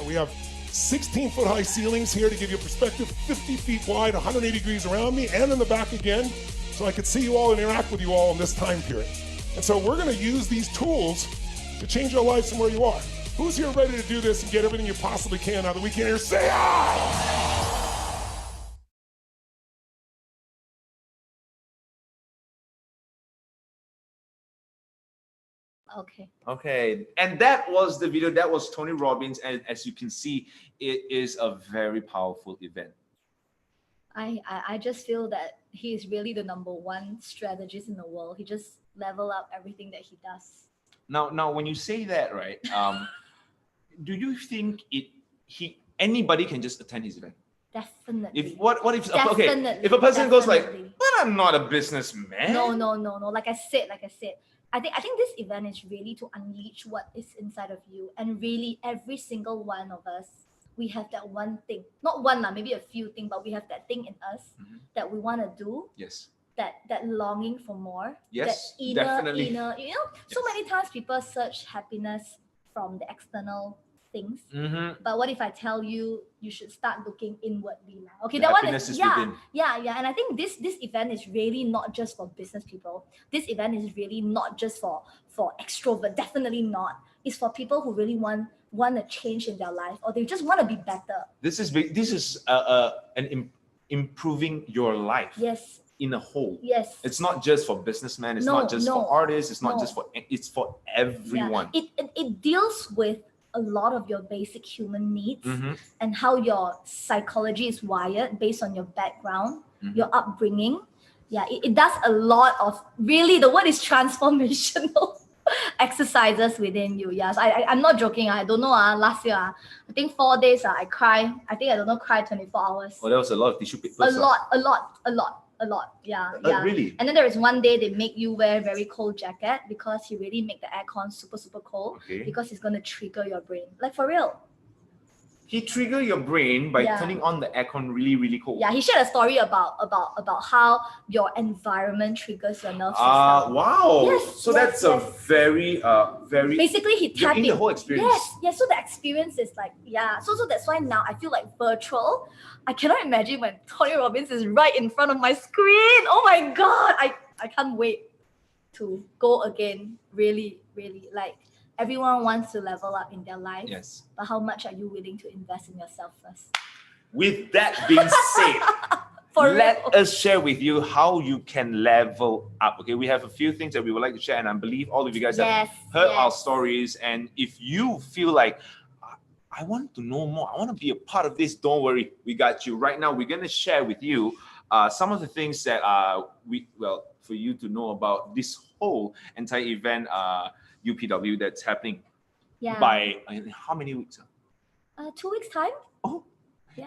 We have 16-foot high ceilings here to give you a perspective, 50 feet wide, 180 degrees around me and in the back again, so I could see you all and interact with you all in this time period. And so we're gonna use these tools to change your lives from where you are. Who's here ready to do this and get everything you possibly can out of the weekend here? Say aye! Okay, and that was the video. That was Tony Robbins, and as you can see, it is a very powerful event. I just feel that he is really the #1 strategist in the world. He just level up everything that he does. Now, when you say that, right? Do you think anybody can just attend his event? Definitely. If a person goes like, but I'm not a businessman. No. Like I said, I think this event is really to unleash what is inside of you, and really every single one of us we have that one thing, not one, maybe a few things, but we have that thing in us that we want to do, Yes. that longing for more, Yes, that inner, definitely. so many times people search happiness from the external things. But what if I tell you, you should start looking inwardly now? Okay, The that one happiness is, is within. And I think this event is really not just for business people. This event is really not just for extrovert. Definitely not. It's for people who really want a change in their life, or they just want to be better. This is improving your life. Yes. In a whole. Yes. It's not just for businessmen. It's No, not just no, for artists. It's not no. just for. It's for everyone. Yeah. It deals with a lot of your basic human needs and how your psychology is wired based on your background, your upbringing. Yeah, it does a lot of, really, the word is transformational exercises within you. Yes, I'm not joking. I don't know. Last year, I think 4 days, I cry. I think, I don't know, cry 24 hours. Oh, there was a lot of tissue papers. A lot. Yeah. Really? And then there is one day they make you wear very cold jacket because he really make the aircon super cold, because it's going to trigger your brain. Like, for real. He trigger your brain by turning on the aircon really cold. Yeah, he shared a story about how your environment triggers your nerve system. Wow. Yes, so that's a very basically he tapped in the whole experience. Yes. So the experience is like, So that's why now I feel like virtual. I cannot imagine when Tony Robbins is right in front of my screen. Oh my god, I can't wait to go again. Really, like, everyone wants to level up in their life. Yes. But how much are you willing to invest in yourself first? With that being said, let us share with you how you can level up. Okay, we have a few things that we would like to share, and I believe all of you guys have heard our stories. And if you feel like, I want to know more, I want to be a part of this, don't worry, we got you. Right now, we're going to share with you some of the things that for you to know about this whole entire event, UPW, that's happening by how many weeks? 2 weeks time. Oh,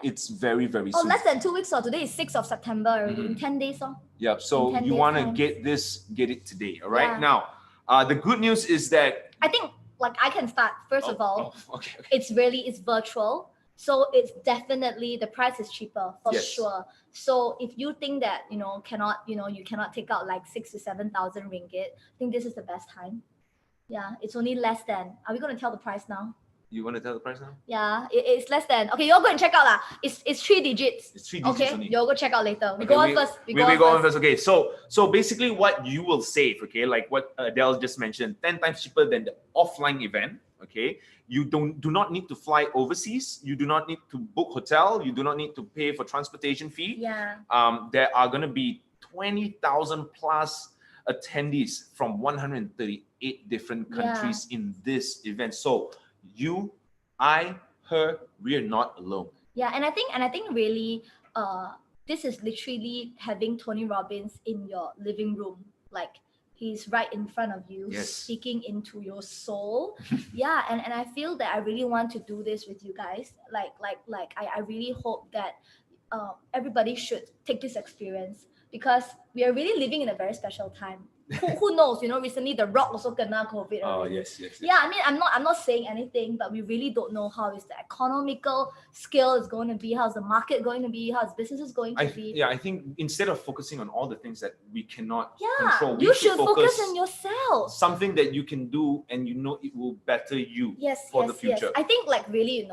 it's very soon. Oh, less than 2 weeks. So today is 6th of September already. In 10 days. Yeah, so you want to get it today. All right. Now, the good news is that I think, like, I can start first of all. Okay. It's virtual, so it's definitely, the price is cheaper for sure. So if you think that you cannot take out like 6,000 to 7,000 ringgit, I think this is the best time. Yeah, it's only less than. Are we going to tell the price now? You want to tell the price now? Yeah, it's less than. Okay, you're going to check out lah. It's 3 digits. It's 3 digits only. You'll go check out later. We go on first. We go on first. Okay, so basically what you will save, okay, like what Adele just mentioned, 10 times cheaper than the offline event. Okay, you do not need to fly overseas. You do not need to book hotel. You do not need to pay for transportation fee. Yeah. There are going to be 20,000 plus attendees from 138 different countries in this event. So you, I, her, we're not alone. Yeah, and I think really, this is literally having Tony Robbins in your living room. Like, he's right in front of you, speaking into your soul. Yeah, and I feel that I really want to do this with you guys. I really hope that everybody should take this experience, because we are really living in a very special time. Who knows? Recently The Rock also kena COVID. Oh, yes. Yeah, I mean, I'm not saying anything, but we really don't know how is the economical scale is going to be, how's the market going to be, how's businesses going to be. Yeah, I think instead of focusing on all the things that we cannot control, you should focus on yourself. Something that you can do, and it will better you for the future. Yes. I think really,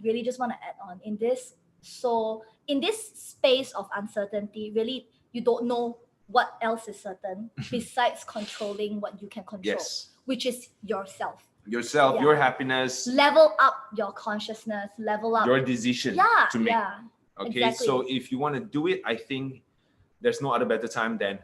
really just want to add on in this. So in this space of uncertainty, really, you don't know what else is certain besides controlling what you can control, which is yourself, your happiness. Level up your consciousness, level up your decision to make. Okay, exactly. So if you want to do it, I think there's no other better time than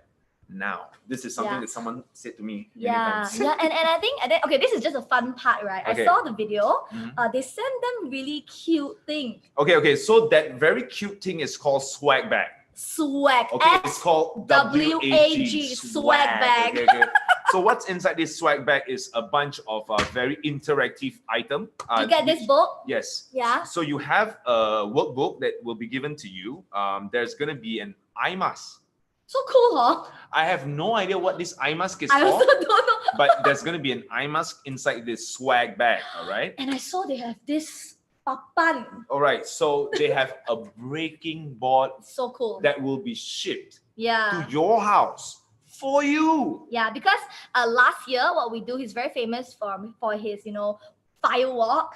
now. This is something that someone said to me. And I think okay, this is just a fun part, right? Okay. I saw the video. They sent them really cute thing. Okay, so that very cute thing is called swag bag. Swag. Okay, it's called WAG, swag bag. Okay. So what's inside this swag bag is a bunch of very interactive item. You get this book? Yes. Yeah. So you have a workbook that will be given to you. There's gonna be an eye mask. So cool, huh? I have no idea what this eye mask is I for. also don't know. But there's gonna be an eye mask inside this swag bag. All right. And I saw they have this papan. All right, so they have a breaking board So cool. that will be shipped Yeah. to your house for you. Yeah, because last year what we do, he's very famous for his, you know, firewalk.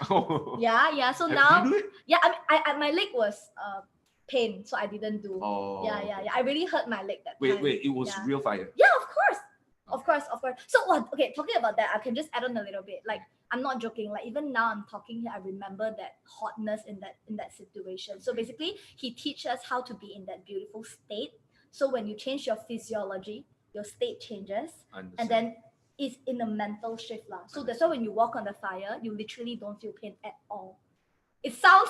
Yeah. So now, You do it? yeah, I my leg was pain, so I didn't do. Oh. Yeah. I really hurt my leg that time. Wait, it was Yeah. real fire. Yeah, of course. So what? Okay, talking about that, I can just add on a little bit. Like, I'm not joking. Like, even now I'm talking here, I remember that hotness in that situation. So basically, he teaches us how to be in that beautiful state. So when you change your physiology, your state changes, and then it's in a mental shift lah. So that's why when you walk on the fire, you literally don't feel pain at all. It sounds.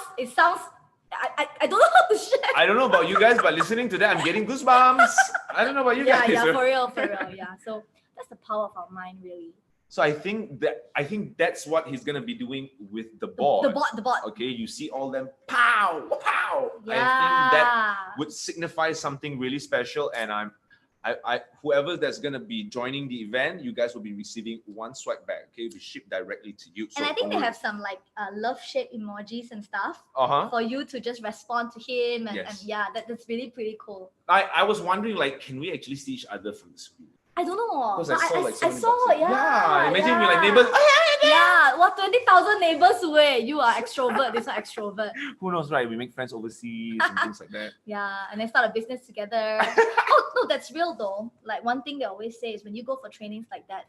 I don't know how to share. I don't know about you guys, but listening to that, I'm getting goosebumps. I don't know about you guys. Yeah, for real. Yeah. So that's the power of our mind, really. So I think that's what he's gonna be doing with the board. The board. Okay, you see all them pow. Yeah. I think that would signify something really special, and I whoever that's gonna be joining the event, you guys will be receiving one swag bag. Okay, it'll be shipped directly to you. And So I think they have some like love shape emojis and stuff Uh-huh. for you to just respond to him, and, Yes. and yeah, that's really pretty cool. I was wondering, like, can we actually see each other from the screen? I don't know. Because but I saw like so I many saw, boxes. yeah. Imagine you're like neighbors. Yeah, what 20,000 neighbors away. You are extrovert. This one extrovert. Who knows, right? We make friends overseas and things like that. Yeah, and then start a business together. Oh no, that's real though. Like one thing they always say is when you go for trainings like that,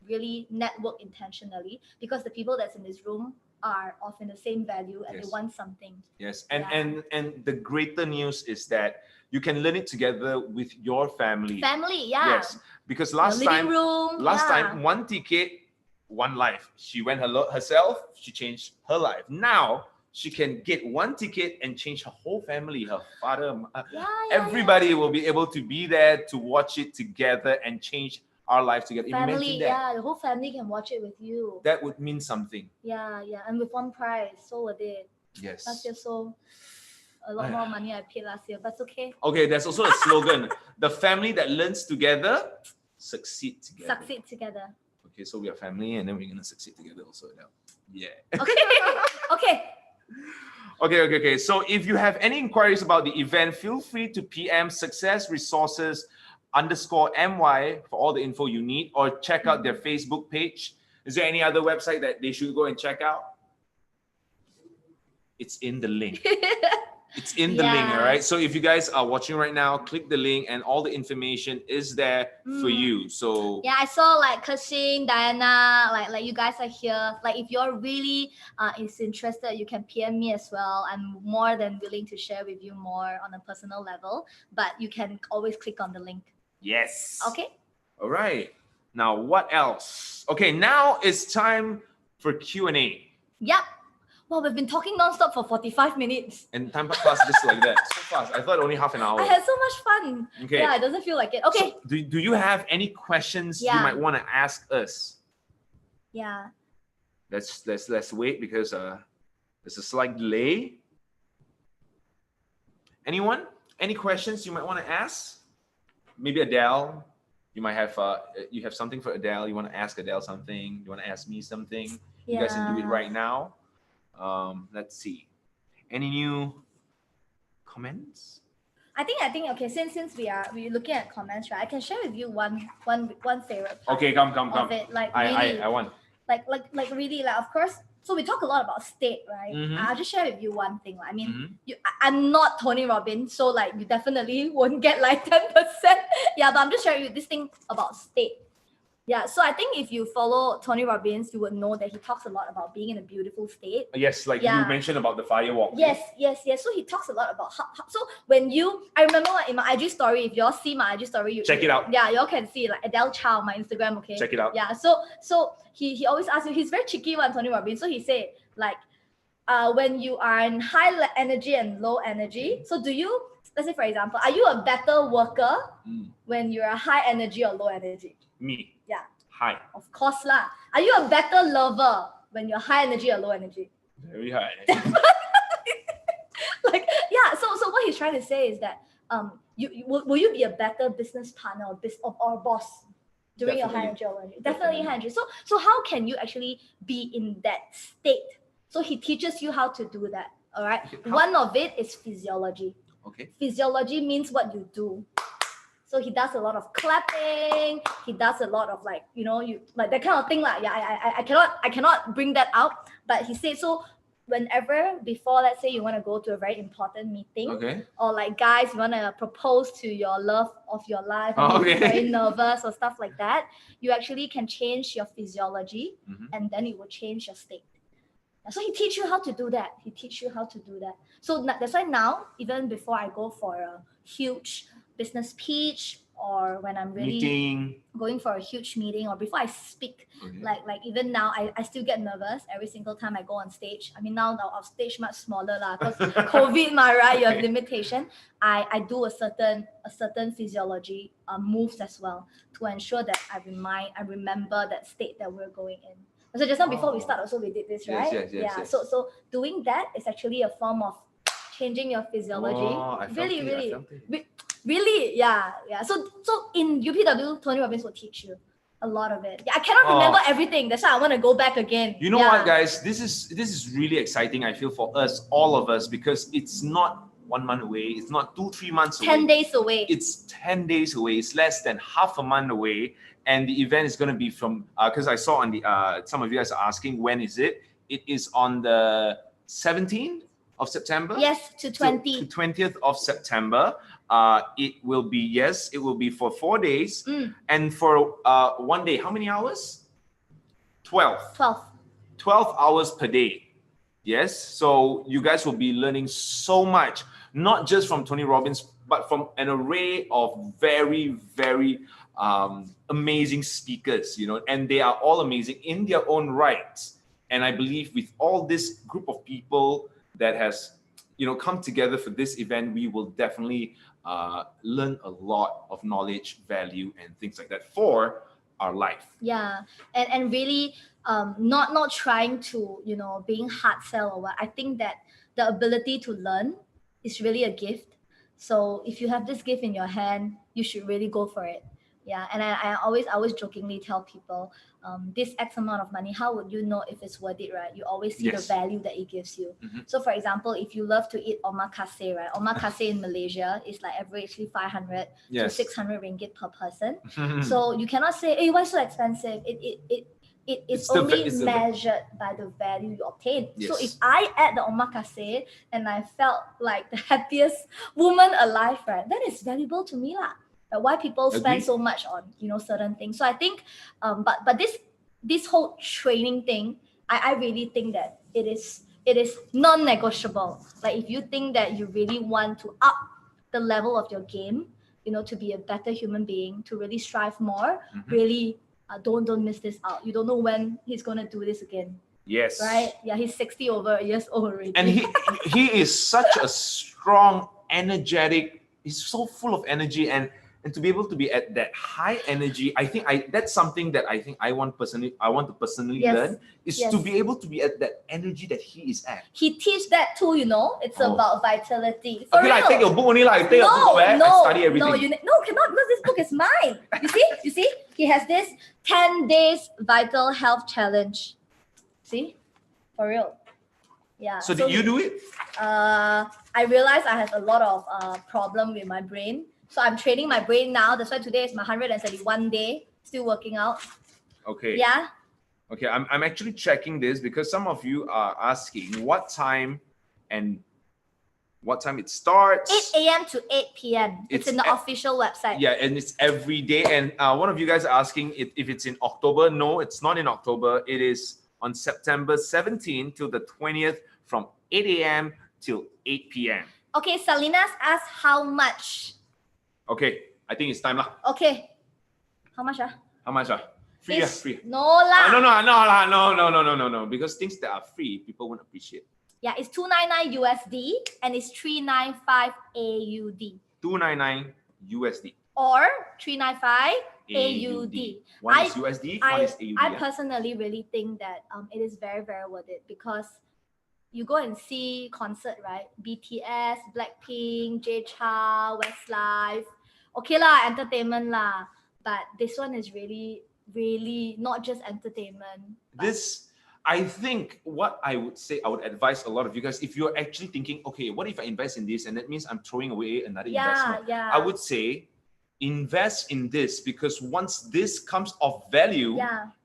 really network intentionally, because the people that's in this room are often the same value and they Yes. want something. Yes, and Yeah. and the greater news is that you can learn it together with your family. Family, yeah. Yes, because Your last living room. last yeah. time one ticket, one life. She went herself. She changed her life. Now she can get one ticket and change her whole family. Her father, Yeah. everybody will be able to be there to watch it together and change our life together. Family, Imagine that. yeah, the whole family can watch it with you. That would mean something. Yeah, and with one prize, so worth it. Yes. Last year, so a lot more money I paid last year, but it's okay. Okay, there's also a slogan. The family that learns together, succeed together. Succeed together. Okay, so we are family and then we're gonna succeed together also now. Yeah. Okay. Okay. So if you have any inquiries about the event, feel free to PM Success Resources _MY for all the info you need, or check out their Facebook page. Is there any other website that they should go and check out? It's in the link. It's in the link, all right? So if you guys are watching right now, click the link and all the information is there for you. So yeah, I saw like 𝙏𝙤𝙗𝙗𝙗𝙚, Diana, like you guys are here. Like if you're really is interested, you can PM me as well. I'm more than willing to share with you more on a personal level, but you can always click on the link. yes. Okay. All right. Now what else? Okay, now it's time for Q&A. Yep. Well, we've been talking nonstop for 45 minutes. And time passed just like that. So fast. I thought only half an hour. I had so much fun. Okay. Yeah, it doesn't feel like it. Okay. So do you have any questions you might want to ask us? Yeah. Let's wait because there's a slight delay. Anyone? Any questions you might want to ask? Maybe Adele. You might have you have something for Adele. You want to ask Adele something. You want to ask me something. You guys can do it right now. Let's see. Any new comments? I think okay, since we're looking at comments, right? I can share with you one favorite part Okay, come. of it. Like really, I want. like really, like of course. So we talk a lot about state, right? Mhm. I'll just share with you one thing. I mean, Mhm. I'm not Tony Robbins, so like you definitely won't get like 10%. Yeah, but I'm just sharing with you this thing about state. Yeah, so I think if you follow Tony Robbins, you would know that he talks a lot about being in a beautiful state. Yes, like you mentioned about the firewalk. Yes. So he talks a lot about how so when I remember in my IG story, if y'all see my IG story, Check it out. Yeah, y'all can see like Adele Chow, my Instagram, okay? Check it out. Yeah, so he always asks you, he's very cheeky one, Tony Robbins. So he said like when you are in high energy and low energy, so do you, let's say for example, are you a better worker when you're a high energy or low energy? Me. Yeah. High. Of course lah. Are you a better lover when you're high energy or low energy? Very high. Like yeah, so what he's trying to say is that will you be a better business partner or boss during your high energy or low energy? Definitely high energy. So how can you actually be in that state So he teaches you how to do that. All right. Okay, One of it is physiology. Okay. Physiology means what you do. So he does a lot of clapping. He does a lot of like, you know, you like that kind of thing. Like, yeah, I cannot bring that out. But he said, so whenever before, let's say you want to go to a very important meeting, Okay. or like guys, you want to propose to your love of your life, and you're very nervous or stuff like that, you actually can change your physiology, and then it will change your state. So he teach you how to do that. So that's why now, even before I go for a huge business pitch, or when I'm really going for a huge meeting, or before I speak, like even now, I still get nervous every single time I go on stage. I mean, now our stage much smaller lah, because COVID, right? You have limitation. I do a certain physiology moves as well to ensure that I remember that state that we're going in. So just now before we start, also we did this, right? Yes. So doing that is actually a form of changing your physiology. Really, yeah. So in UPW, Tony Robbins will teach you a lot of it. Yeah, I cannot remember everything. That's why I want to go back again. You know what, guys? This is really exciting. I feel for us, all of us, because it's not 1 month away. It's not 2-3 months away. 10 days away. It's 10 days away. It's less than half a month away. And the event is going to be from, because I saw on the, some of you guys are asking, when is it? It is on the 17th of September? Yes, to 20. To 20th of September. It will be for 4 days. And for 1 day, how many hours? 12. 12 hours per day. Yes. So you guys will be learning so much, not just from Tony Robbins, but from an array of very, very amazing speakers, you know, and they are all amazing in their own rights. And I believe with all this group of people that has, you know, come together for this event, we will definitely learn a lot of knowledge, value, and things like that for our life. Yeah, and really not trying to, you know, being hard sell or what. I think that the ability to learn is really a gift. So if you have this gift in your hand, you should really go for it. Yeah, and I always jokingly tell people, this X amount of money, how would you know if it's worth it, right? You always see the value that it gives you. So for example, if you love to eat omakase, right? Omakase in Malaysia is like averagely 500 to 600 ringgit per person. So you cannot say, hey, why so expensive? It's only measured by the value you obtain. So if I ate the omakase and I felt like the happiest woman alive, right, that is valuable to me lah. Why people spend so much on, you know, certain things. So I think, but this whole training thing, I really think that it is non-negotiable. Like if you think that you really want to up the level of your game, you know, to be a better human being, to really strive more, really don't miss this out. You don't know when he's gonna do this again. Yes. Right? Yeah, he's 60 years old already. And he is such a strong, energetic. He's so full of energy, and to be able to be at that high energy, I think that's something that I think I want to personally learn, is to be able to be at that energy that he is at. He teaches that too, you know. It's about vitality. For real. I take your book only like I take your book where I study everything. No, cannot, because this book is mine. You see, he has this 10 days vital health challenge. See, for real. Yeah. So did you do it? I realized I have a lot of problem with my brain. So I'm training my brain now. That's why today is my 131 day, still working out. Okay. Yeah. Okay, I'm actually checking this because some of you are asking what time it starts. 8 a.m. to 8 p.m. It's in the official website. Yeah, and it's every day. And one of you guys are asking if it's in October. No, it's not in October. It is on September 17th till the 20th from 8 a.m. till 8 p.m. Okay, Salinas asked how much. Okay, I think it's time lah. Okay. How much? How much? Free. Free. No lah. No. Because things that are free, people won't appreciate. Yeah, it's 299 USD and it's 395 AUD. 299 USD. Or 395 AUD. One is USD, one is AUD. I personally really think that it is very, very worth it, because you go and see concert, right? BTS, Blackpink, J Chow, Westlife. Okay lah, entertainment lah. But this one is really, really not just entertainment. I think what I would say, I would advise a lot of you guys, if you're actually thinking, okay, what if I invest in this and that means I'm throwing away another investment? Yeah. I would say invest in this, because once this comes of value,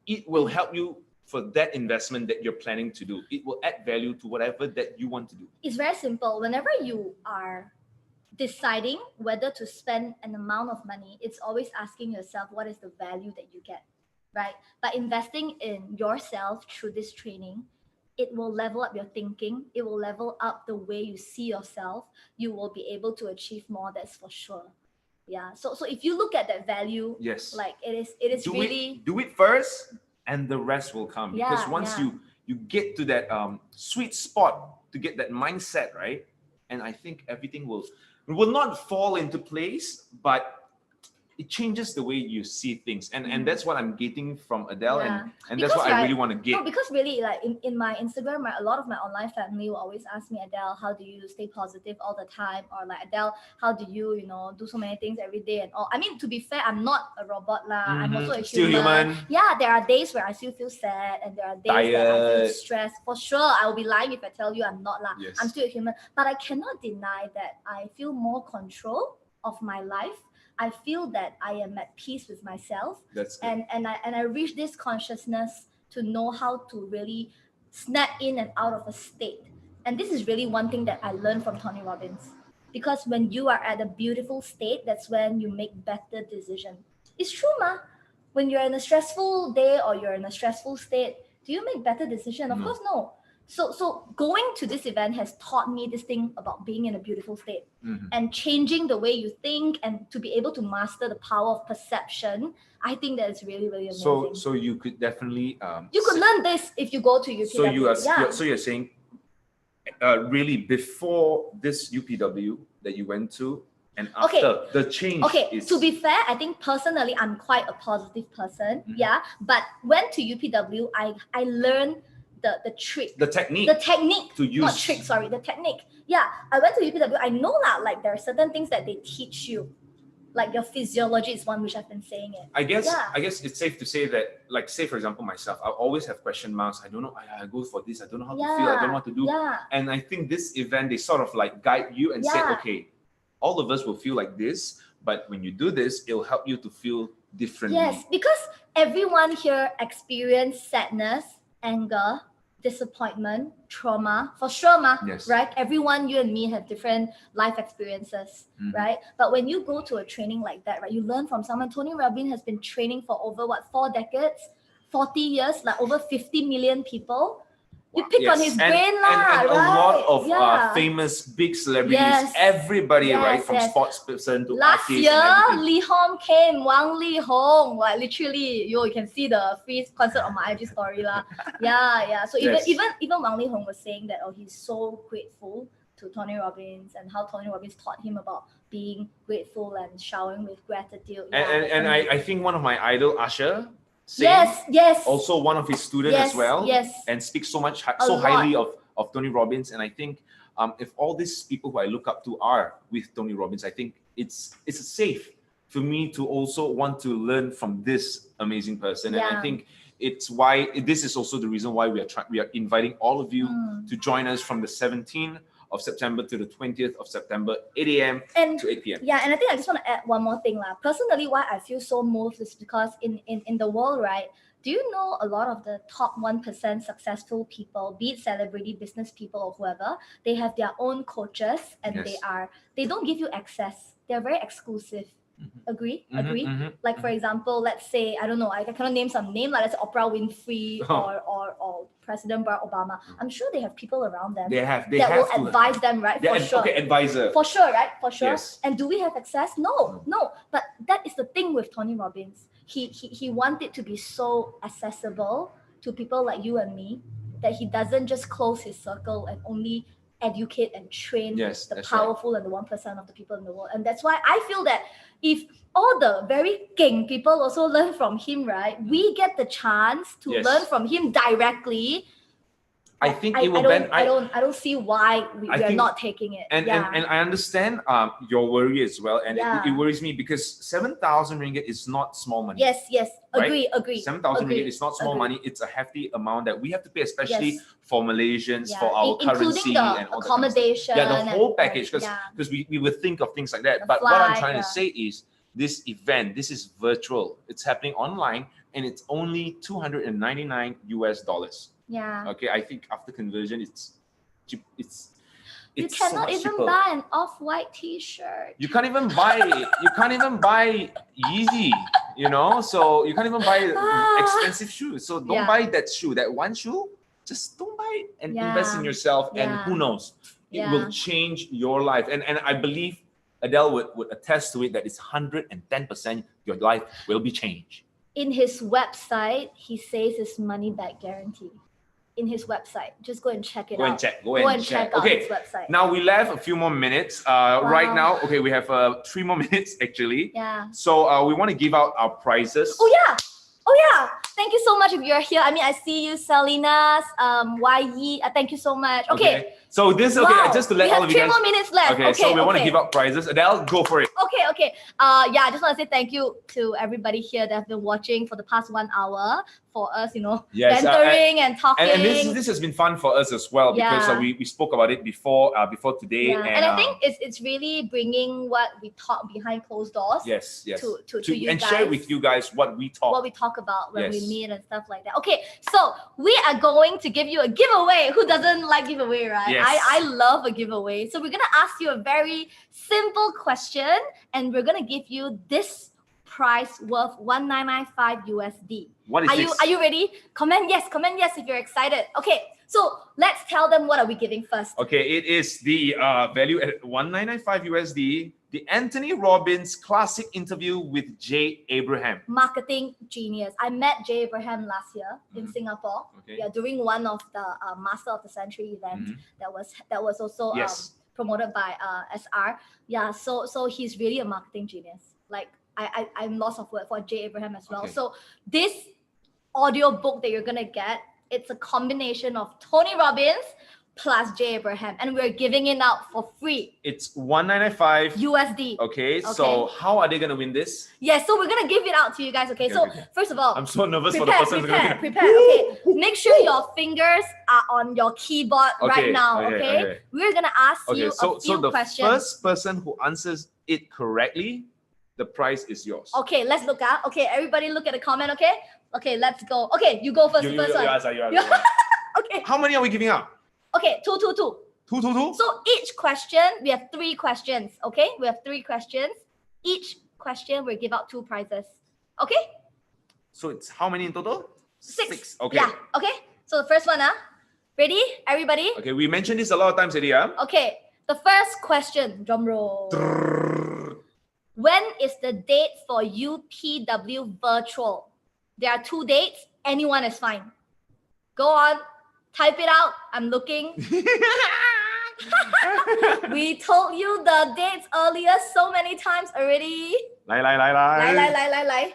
it will help you for that investment that you're planning to do. It will add value to whatever that you want to do. It's very simple. Whenever you are deciding whether to spend an amount of money, it's always asking yourself, what is the value that you get, right? By investing in yourself through this training, it will level up your thinking. It will level up the way you see yourself. You will be able to achieve more, that's for sure. Yeah. So if you look at that value, yes, like it is do really do it first, and the rest will come. Yeah, because once you get to that sweet spot, to get that mindset right, and I think everything will not fall into place, but it changes the way you see things, and that's what I'm getting from Adele, and that's what I really want to get. No, because really, like in my Instagram, right, a lot of my online family will always ask me, Adele, how do you stay positive all the time? Or like, Adele, how do you, do so many things every day and all? I mean, to be fair, I'm not a robot lah. I'm also a human. Still human. Yeah, there are days where I still feel sad, and there are days that I feel stressed. For sure, I will be lying if I tell you I'm not lah. Yes. I'm still a human, but I cannot deny that I feel more control of my life. I feel that I am at peace with myself. That's good. And I reach this consciousness to know how to really snap in and out of a state. And this is really one thing that I learned from Tony Robbins. Because when you are at a beautiful state, that's when you make better decisions. It's true, ma. When you're in a stressful day or you're in a stressful state, do you make better decisions? Of course, no. So going to this event has taught me this thing about being in a beautiful state and changing the way you think, and to be able to master the power of perception. I think that is really, really amazing. So you could definitely you could learn this if you go to UPW. So you're saying really before this UPW that you went to, and after the change. Is... To be fair, I think personally I'm quite a positive person. Yeah, but went to UPW, I learned the trick, the technique to use. Not trick, sorry, the technique. Yeah, I went to UPW. I know that like there are certain things that they teach you, like your physiology is one, which I've been saying it. I guess it's safe to say that, like, say for example myself, I always have question marks. I don't know. I go for this. I don't know how to feel. I don't know what to do. Yeah. And I think this event, they sort of like guide you and say, okay, all of us will feel like this, but when you do this, it'll help you to feel differently. Yes, because everyone here experienced sadness, anger, disappointment, trauma, for sure, ma. Yes. Right? Everyone, you and me, have different life experiences, right? But when you go to a training like that, right, you learn from someone. Tony Robbins has been training for over 4 decades, 40 years, like over 50 million people. You pick on his brain lah, and right? a lot of famous big celebrities, everybody, right, from sports person to last artists. Year, Lee Hong came, Wang Li Hong, like literally, you can see the free concert on my IG story lah. So even Wang Li Hong was saying that he's so grateful to Tony Robbins and how Tony Robbins taught him about being grateful and showering with gratitude. And I think one of my idol, Usher. Also one of his students as well, and speaks so highly of Tony Robbins. And I think if all these people who I look up to are with Tony Robbins, I think it's safe for me to also want to learn from this amazing person. And I think it's why this is also the reason why we are inviting all of you to join us from the 17th of September to the 20th of September, 8 a.m. to 8 p.m. Yeah, and I think I just want to add one more thing lah. Personally, why I feel so moved is because in the world, right, do you know a lot of the top 1% successful people, be it celebrity, business people, or whoever, they have their own coaches, and they don't give you access. They're very exclusive. Agree? Like for example, let's say, I don't know, I cannot name some name, like let's say Oprah Winfrey or President Barack Obama. I'm sure they have people around them that will advise them, right? For sure. Okay, advisor. For sure, right? For sure. Yes. And do we have access? No. But that is the thing with Tony Robbins. He wanted to be so accessible to people like you and me that he doesn't just close his circle and only educate and train the powerful and the 1% of the people in the world. And that's why I feel that if all the very king people also learn from him, right, we get the chance to learn from him directly. I think I it will don't, bend. I don't see why we are think- not taking it. And I understand your worry as well, and Yeah. it worries me because 7,000 ringgit is not small money. Yes, Right? agree. 7,000 agree, ringgit is not small agree. money. It's a hefty amount that we have to pay, especially Yes. for Malaysians, Yeah, for our including currency the and all that kind of stuff. accommodation. Yeah, the whole and- package, because yeah. we would think of things like that. The But what I'm flight, trying to yeah. say is this event, this is virtual. It's happening online, and it's only $299 US. Yeah. Okay, I think after conversion, it's cheap. You It's so cannot much even cheaper. buy an off-white T-shirt. You can't even buy Yeezy, so you can't even buy expensive shoes. So don't Yeah. buy that shoe, that one shoe, just don't buy it and invest in Yeah. yourself. And Yeah. who knows, it Yeah. will change your life. And I believe Adele would attest to it that it's 110% your life will be changed. In his website, he says it's money back guarantee. In his website, just go and check it Go out. and check. Go and check out Okay. his website. Now we left a few more minutes. Right now, okay, we have 3 more minutes actually. Yeah. So we want to give out our prizes. Oh yeah. Thank you so much if you're here. I mean, I see you, Salinas, YE. Thank you so much. Okay. So this, Wow. just to let we all have of you 3 guys. more minutes left. Okay, so we want to give out prizes. Adele, go for it. Okay. Yeah, I just want to say thank you to everybody here that have been watching for the past 1 hour for us, Yes, bantering and talking. And this has been fun for us as well because Yeah. we spoke about it before today. Yeah. And I think it's really bringing what we talk behind closed doors yes, to you and guys. share with you guys what we talk. What we talk about when we Yes. meet and stuff like that. Okay, so we are going to give you a giveaway. Who doesn't like giveaway, right? Yes. I love a giveaway. So we're gonna ask you a very simple question, and we're gonna give you this prize worth 1995 USD. What is Are this? you ready? Comment yes if you're excited. Okay, so let's tell them what are we giving first. Okay, it is the value at 1995 USD, the Anthony Robbins classic interview with 𝙍𝙤𝙗𝙗. Marketing genius. I met 𝙍𝙤𝙗𝙗 last year in Singapore. Okay. Yeah, during one of the Master of the Century event that was also Yes. promoted by SR. Yeah, so he's really a marketing genius. Like I'm lost of word for 𝙍𝙤𝙗𝙗 as well. Okay. So this audio book that you're gonna get, it's a combination of Tony Robbins plus 𝙍𝙤𝙗𝙗, and we're giving it out for free. It's 1995 USD. Okay, so how are they gonna win this? Yes, so we're gonna give it out to you guys. Okay, so okay. first of all, I'm so nervous for the prepare, person who's prepare, gonna win. prepare. Okay, make sure your fingers are on your keyboard right Okay, now. okay, Okay, okay. we're gonna ask you So a few the questions. first person who answers it correctly, the prize is yours. Okay, let's look at. Okay, everybody look at the comment. Okay, let's go. Okay, you go first. You first one. answer, you You- answer. Okay, How many are we giving out? okay, two. 2, 2, 2? So each question, we have 3 questions. Okay, we have 3 questions. Each question we give out 2 prizes. Okay, So it's how many in total? 6. Okay. Yeah. Okay. So the first one, ready, everybody? Okay, we mentioned this a lot of times already, Okay, the first question, drum roll. When is the date for UPW virtual? There are 2 dates. Anyone is fine. Go on, type it out. I'm looking. We told you the dates earlier so many times already. Lie.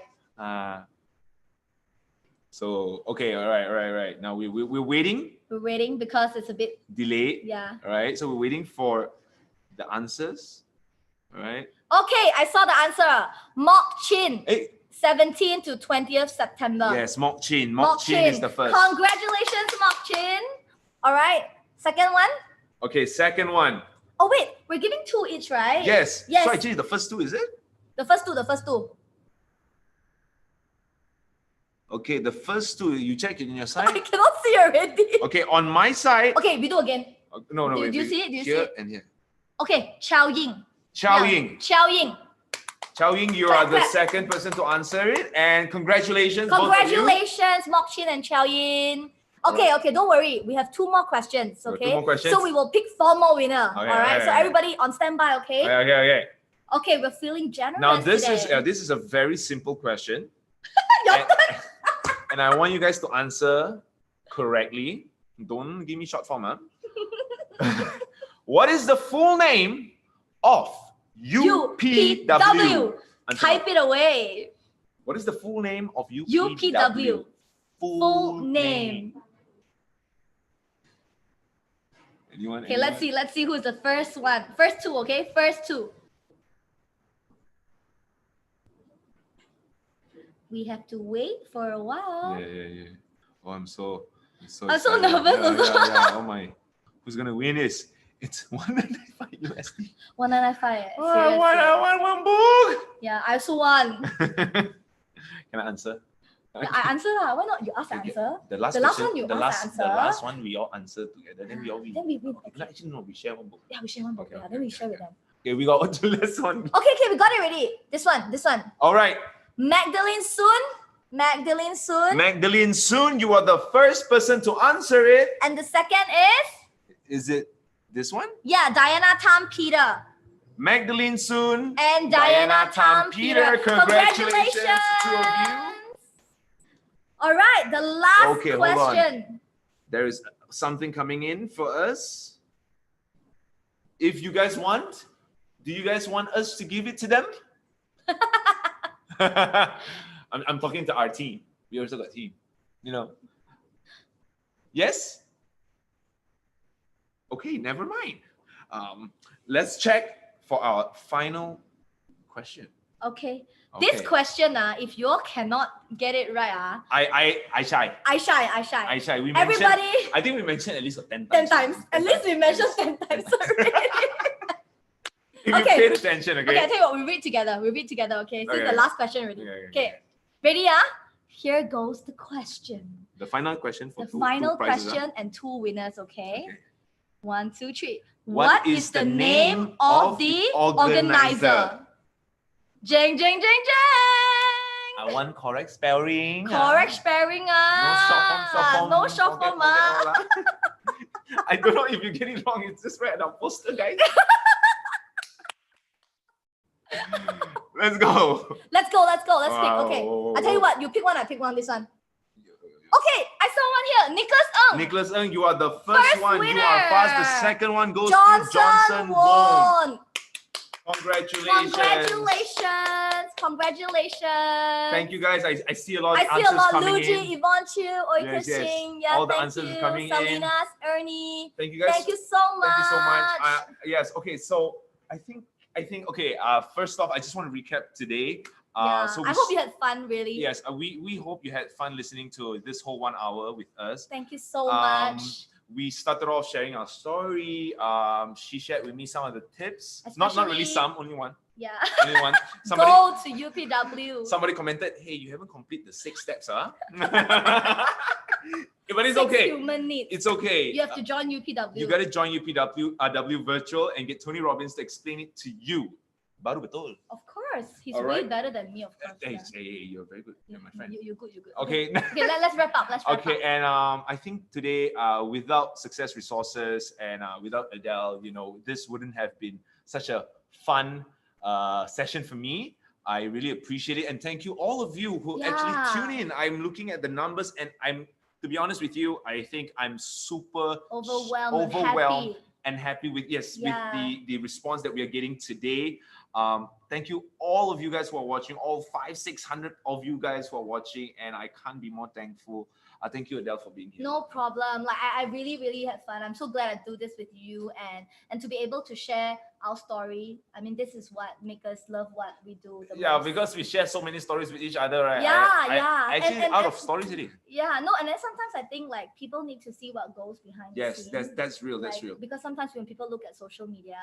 So, okay, all right. Now we're waiting, We're waiting because it's a bit, delayed. yeah. All right, so we're waiting for the answers. All right. Okay, I saw the answer. Mok Chin, Hey, 17th to 20th September. yes, Mok Chin. Mok Chin is the first. Congratulations, Mok Chin. All right, second one. Okay, second one. Oh wait, we're giving 2 each, right? Yes. Yes. So actually, the first 2 is it? The first two. Okay, the first 2. You check it in your I side. cannot see already. Okay, on my side. Okay, we do again. No, Do wait. you wait. see it? Do you see here it? and here. Okay, Chow Ying. Chow Yeah, Ying. Chow Ying. Chow Ying, you Clap, are the clap. second person to answer it, and congratulations, both of you. Congratulations, Mok Chin and Chow Ying. Okay, don't worry. We have 2 more questions. We have 2 Okay. more questions? So we will pick 4 more winner. Okay, all right. okay, So okay. everybody on standby. Okay. Okay. Okay, we're feeling generous Now this today. is a very simple question, Your and, and I want you guys to answer correctly. Don't give me short form, What is the full name of UPW? UPW. Answer. Type it away. What is the full name of UPW? UPW. Full name. Okay, let's see who's the first one. First two, okay? First two. We have to wait for a while. Yeah. Oh, I'm so so excited. nervous also. Yeah. Oh my. Who's gonna win this? It's 195 USD. 195. Oh, I want one book. Yeah, I also want. Can I answer? Yeah, I answer lah. Why not you ask Okay. answer? The last one you the ask last, answer. The last one we all answer together. Then we all win. Then we win. No, actually no, we share one book. Yeah, we share one book. Okay, Yeah, then we share with them. Okay, we got the last one. Okay, we got it ready. This one. All right. Magdalene Soon, you are the first person to answer it. and the second Is it this one? Diana Tam Peter. Magdalene Soon And Diana Tam Peter. Congratulations to the two of you. All right, the last Okay, hold on. question. There is something coming in for us. If you guys want, do you guys want us to give it to them? I'm talking to our team. We also got team, Yes? Okay, never mind. Let's check for our final question. Okay. This question, if you all cannot get it right, I shy. We mentioned, Everybody, I think we mentioned at least 10 times. 10 times. At least we mentioned 10 times already. If Okay. you paid attention, okay? Okay, I tell you what, we read together, okay? This is Okay. the last question already. Okay. Ready, Here goes the question. The final question for The two final prizes, question and 2 winners, okay? 1, 2, 3. What is the name of the organizer? Jeng, jeng, jeng, jeng! I want correct spelling. Correct spelling, No short form, forget all, I don't know if you get it wrong. It's just right at our poster, guys. Let's go. Let's pick. Okay. Wow. I tell you what, you pick one, I pick one, this one. Okay, I saw one here. Nicholas Ng, you are the first one. winner. You are fast. The second one goes to Johnson Johnson Wong. won. Congratulations. Congratulations. Thank you guys. I see a lot of I see a answers lot. coming Luigi, in. Yvonne Chu, Oi Yes, yes. Kushing. Yeah, All the thank answers you. coming in. Salinas, Ernie. Thank you guys. Thank you so much. Thank you so much. Yes. Okay. So I think. Okay. First off, I just want to recap today. So I hope you had fun. Really. Yes. We hope you had fun listening to this whole 1 hour with us. Thank you so much. We started off sharing our story. She shared with me some of the tips. Not really Especially- some. Only one. Yeah. Only one. Go to UPW. Somebody commented, "Hey, you haven't completed the 6 steps, huh?" But it's 6 okay. human needs. It's okay. You have to join UPW. You got to join UPW virtual and get Tony Robbins to explain it to you. Baru betul. Of course, he's All way right. better than me. Of course. Hey, yeah. you're very good. You're my friend. You're good. You're good. Okay. Okay. Let's wrap up. Okay, and I think today, without Success Resources and without Adele, this wouldn't have been such a fun session for me. I really appreciate it, and thank you all of you who actually tune in. I'm looking at the numbers, and to be honest with you, I think I'm super Overwhelmed and happy with Yeah. with the response that we are getting today. Thank you all of you guys who are watching, all 500-600 of you guys who are watching, and I can't be more thankful. Thank you, Adele, for being here. No problem. Like I really, really had fun. I'm so glad I do this with you and to be able to share our story. I mean, this is what makes us love what we do the most. Because we share so many stories with each other, right? Yeah. Actually, And out of stories today. Yeah, no, and then sometimes I think like people need to see what goes behind the Yes, scenes. that's real. That's Like, real. Because sometimes when people look at social media,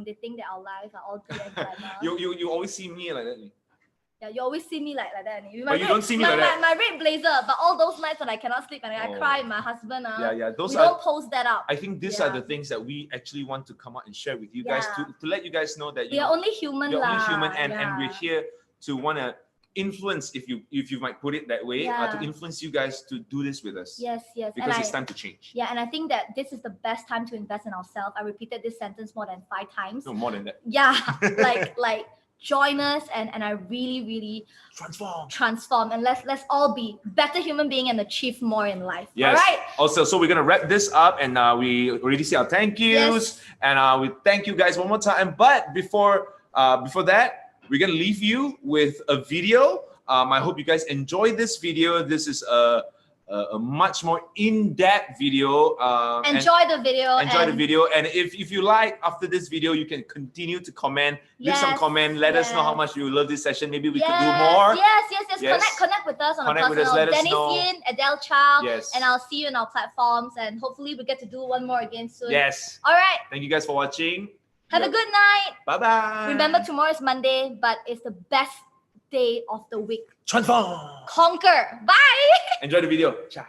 they think that our lives are all good and glamour. You always see me like that. Yeah, you always see me like that. But you don't see me like that. My red blazer, but all those nights when I cannot sleep and I Oh. cry with my husband, Yeah. Those we are. don't post that up. I think these are Yeah. the things that we actually want to come out and share with you guys Yeah. to let you guys know that We are only human. you're only lah. human, and Yeah. we're here to want to influence, if you might put it that way, Yeah. to influence you guys to do this with us. Yes. Because And it's time to change. Yeah, and I think that this is the best time to invest in ourselves. I repeated this sentence more than 5 times. No more than that. Yeah, like join us and I really transform and let's all be better human being and achieve more in life. Yes. All right. Also, so we're gonna wrap this up, and we already see our thank yous, and we thank you guys one more time. But before that, we're gonna leave you with a video. I hope you guys enjoyed this video. This is a a much more in-depth video. Enjoy the video. Enjoy the video. And if you like, after this video, you can continue to comment. Leave some comment. Let us know how much you love this session. Maybe we could do more. Yes. Connect with us on a personal. Dennis Yin, Adele Chow. Yes. And I'll see you in our platforms. And hopefully we get to do one more again soon. Yes. All right. Thank you guys for watching. Have a good night. Bye-bye. Remember, tomorrow is Monday, but it's the best day of the week. Transform. Conquer. Bye. Enjoy the video. Ciao.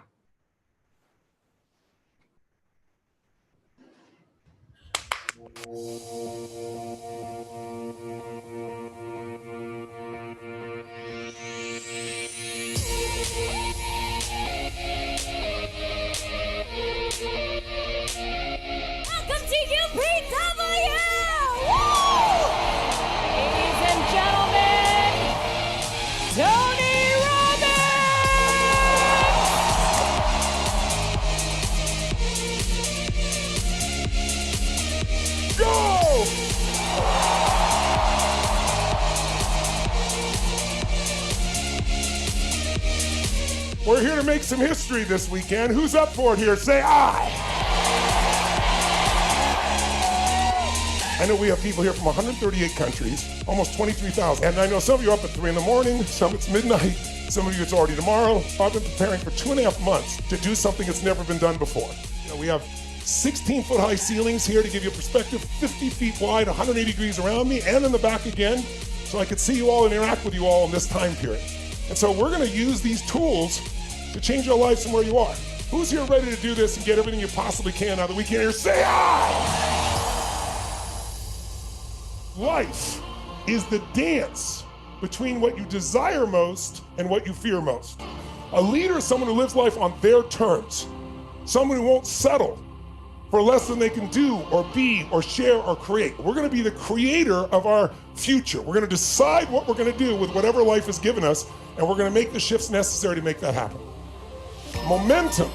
Welcome to 𝙏𝙤𝙖𝙾! Woo! Ladies and gentlemen, Tony Robbins! Go! We're here to make some history this weekend. Who's up for it here? Say aye. I know we have people here from 138 countries, almost 23,000. And I know some of you are up at 3 in the morning, some it's midnight, some of you it's already tomorrow. I've been preparing for 2.5 months to do something that's never been done before. You know, we have 16-foot high ceilings here to give you a perspective, 50 feet wide, 180 degrees around me and in the back again, so I could see you all and interact with you all in this time period. And so we're gonna use these tools to change your lives from where you are. Who's here ready to do this and get everything you possibly can out of the weekend here? Say aye! Life is the dance between what you desire most and what you fear most. A leader is someone who lives life on their terms. Someone who won't settle for less than they can do or be or share or create. We're gonna be the creator of our future. We're gonna decide what we're gonna do with whatever life has given us, and we're gonna make the shifts necessary to make that happen. Momentum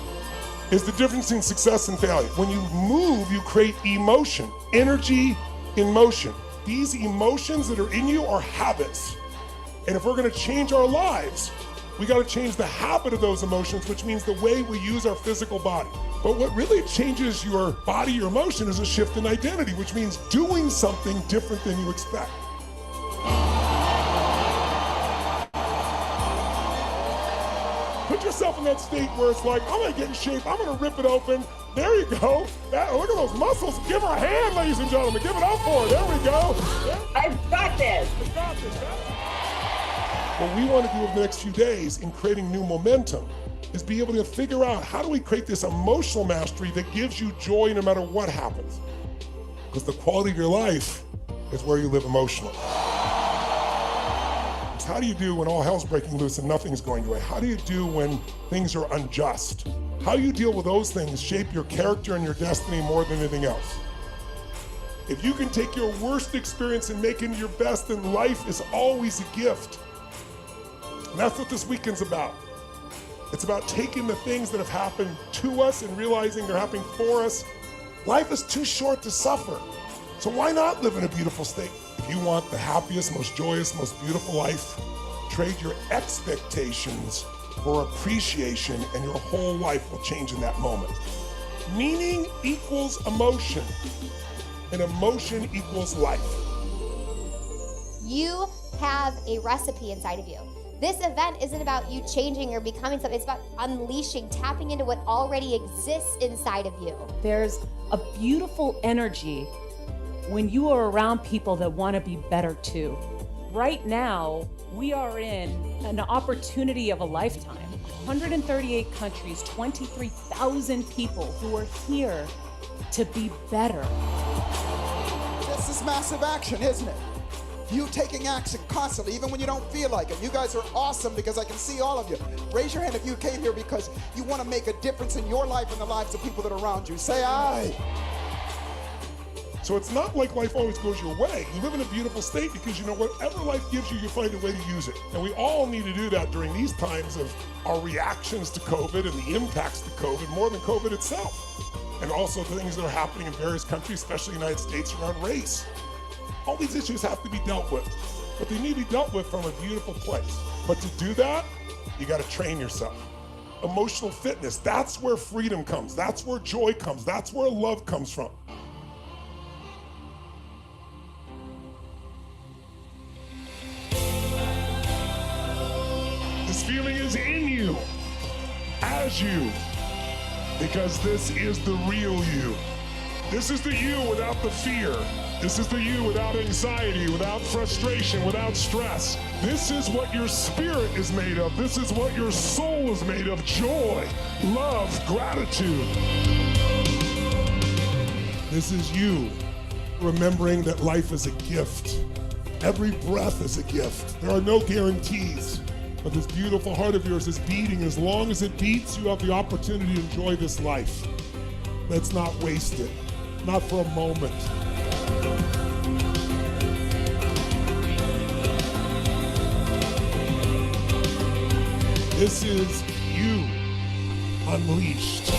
is the difference in success and failure. When you move, you create emotion, energy in motion. These emotions that are in you are habits. And if we're gonna change our lives, we gotta change the habit of those emotions, which means the way we use our physical body. But what really changes your body, your emotion, is a shift in identity, which means doing something different than you expect. Put yourself in that state where it's like, I'm gonna get in shape, I'm gonna rip it open. There you go. Look at those muscles. Give her a hand, ladies and gentlemen. Give it up for her. There we go. I've got this. What we want to do over the next few days in creating new momentum is be able to figure out how do we create this emotional mastery that gives you joy no matter what happens. Because the quality of your life is where you live emotionally. How do you do when all hell's breaking loose and nothing's going your way? How do you do when things are unjust? How you deal with those things shape your character and your destiny more than anything else. If you can take your worst experience and make it your best, then life is always a gift. And that's what this weekend's about. It's about taking the things that have happened to us and realizing they're happening for us. Life is too short to suffer. So why not live in a beautiful state? If you want the happiest, most joyous, most beautiful life, trade your expectations for appreciation and your whole life will change in that moment. Meaning equals emotion, and emotion equals life. You have a recipe inside of you. This event isn't about you changing or becoming something. It's about unleashing, tapping into what already exists inside of you. There's a beautiful energy when you are around people that want to be better too. Right now, we are in an opportunity of a lifetime. 138 countries, 23,000 people who are here to be better. This is massive action, isn't it? You taking action constantly, even when you don't feel like it. You guys are awesome because I can see all of you. Raise your hand if you came here because you want to make a difference in your life and the lives of people that are around you. Say aye. So it's not like life always goes your way. You live in a beautiful state because you know whatever life gives you, you find a way to use it. And we all need to do that during these times of our reactions to COVID and the impacts to COVID more than COVID itself. And also the things that are happening in various countries, especially the United States, around race. All these issues have to be dealt with, but they need to be dealt with from a beautiful place. But to do that, you got to train yourself. emotional fitness. That's where freedom comes. That's where joy comes. That's where love comes from. This feeling is in you, as you, because this is the real you. This is the you without the fear. This is the you without anxiety, without frustration, without stress. This is what your spirit is made of. This is what your soul is made of. Joy, love, gratitude. This is you remembering that life is a gift. Every breath is a gift. There are no guarantees. But this beautiful heart of yours is beating. As long as it beats, you have the opportunity to enjoy this life. Let's not waste it. Not for a moment. This is you unleashed.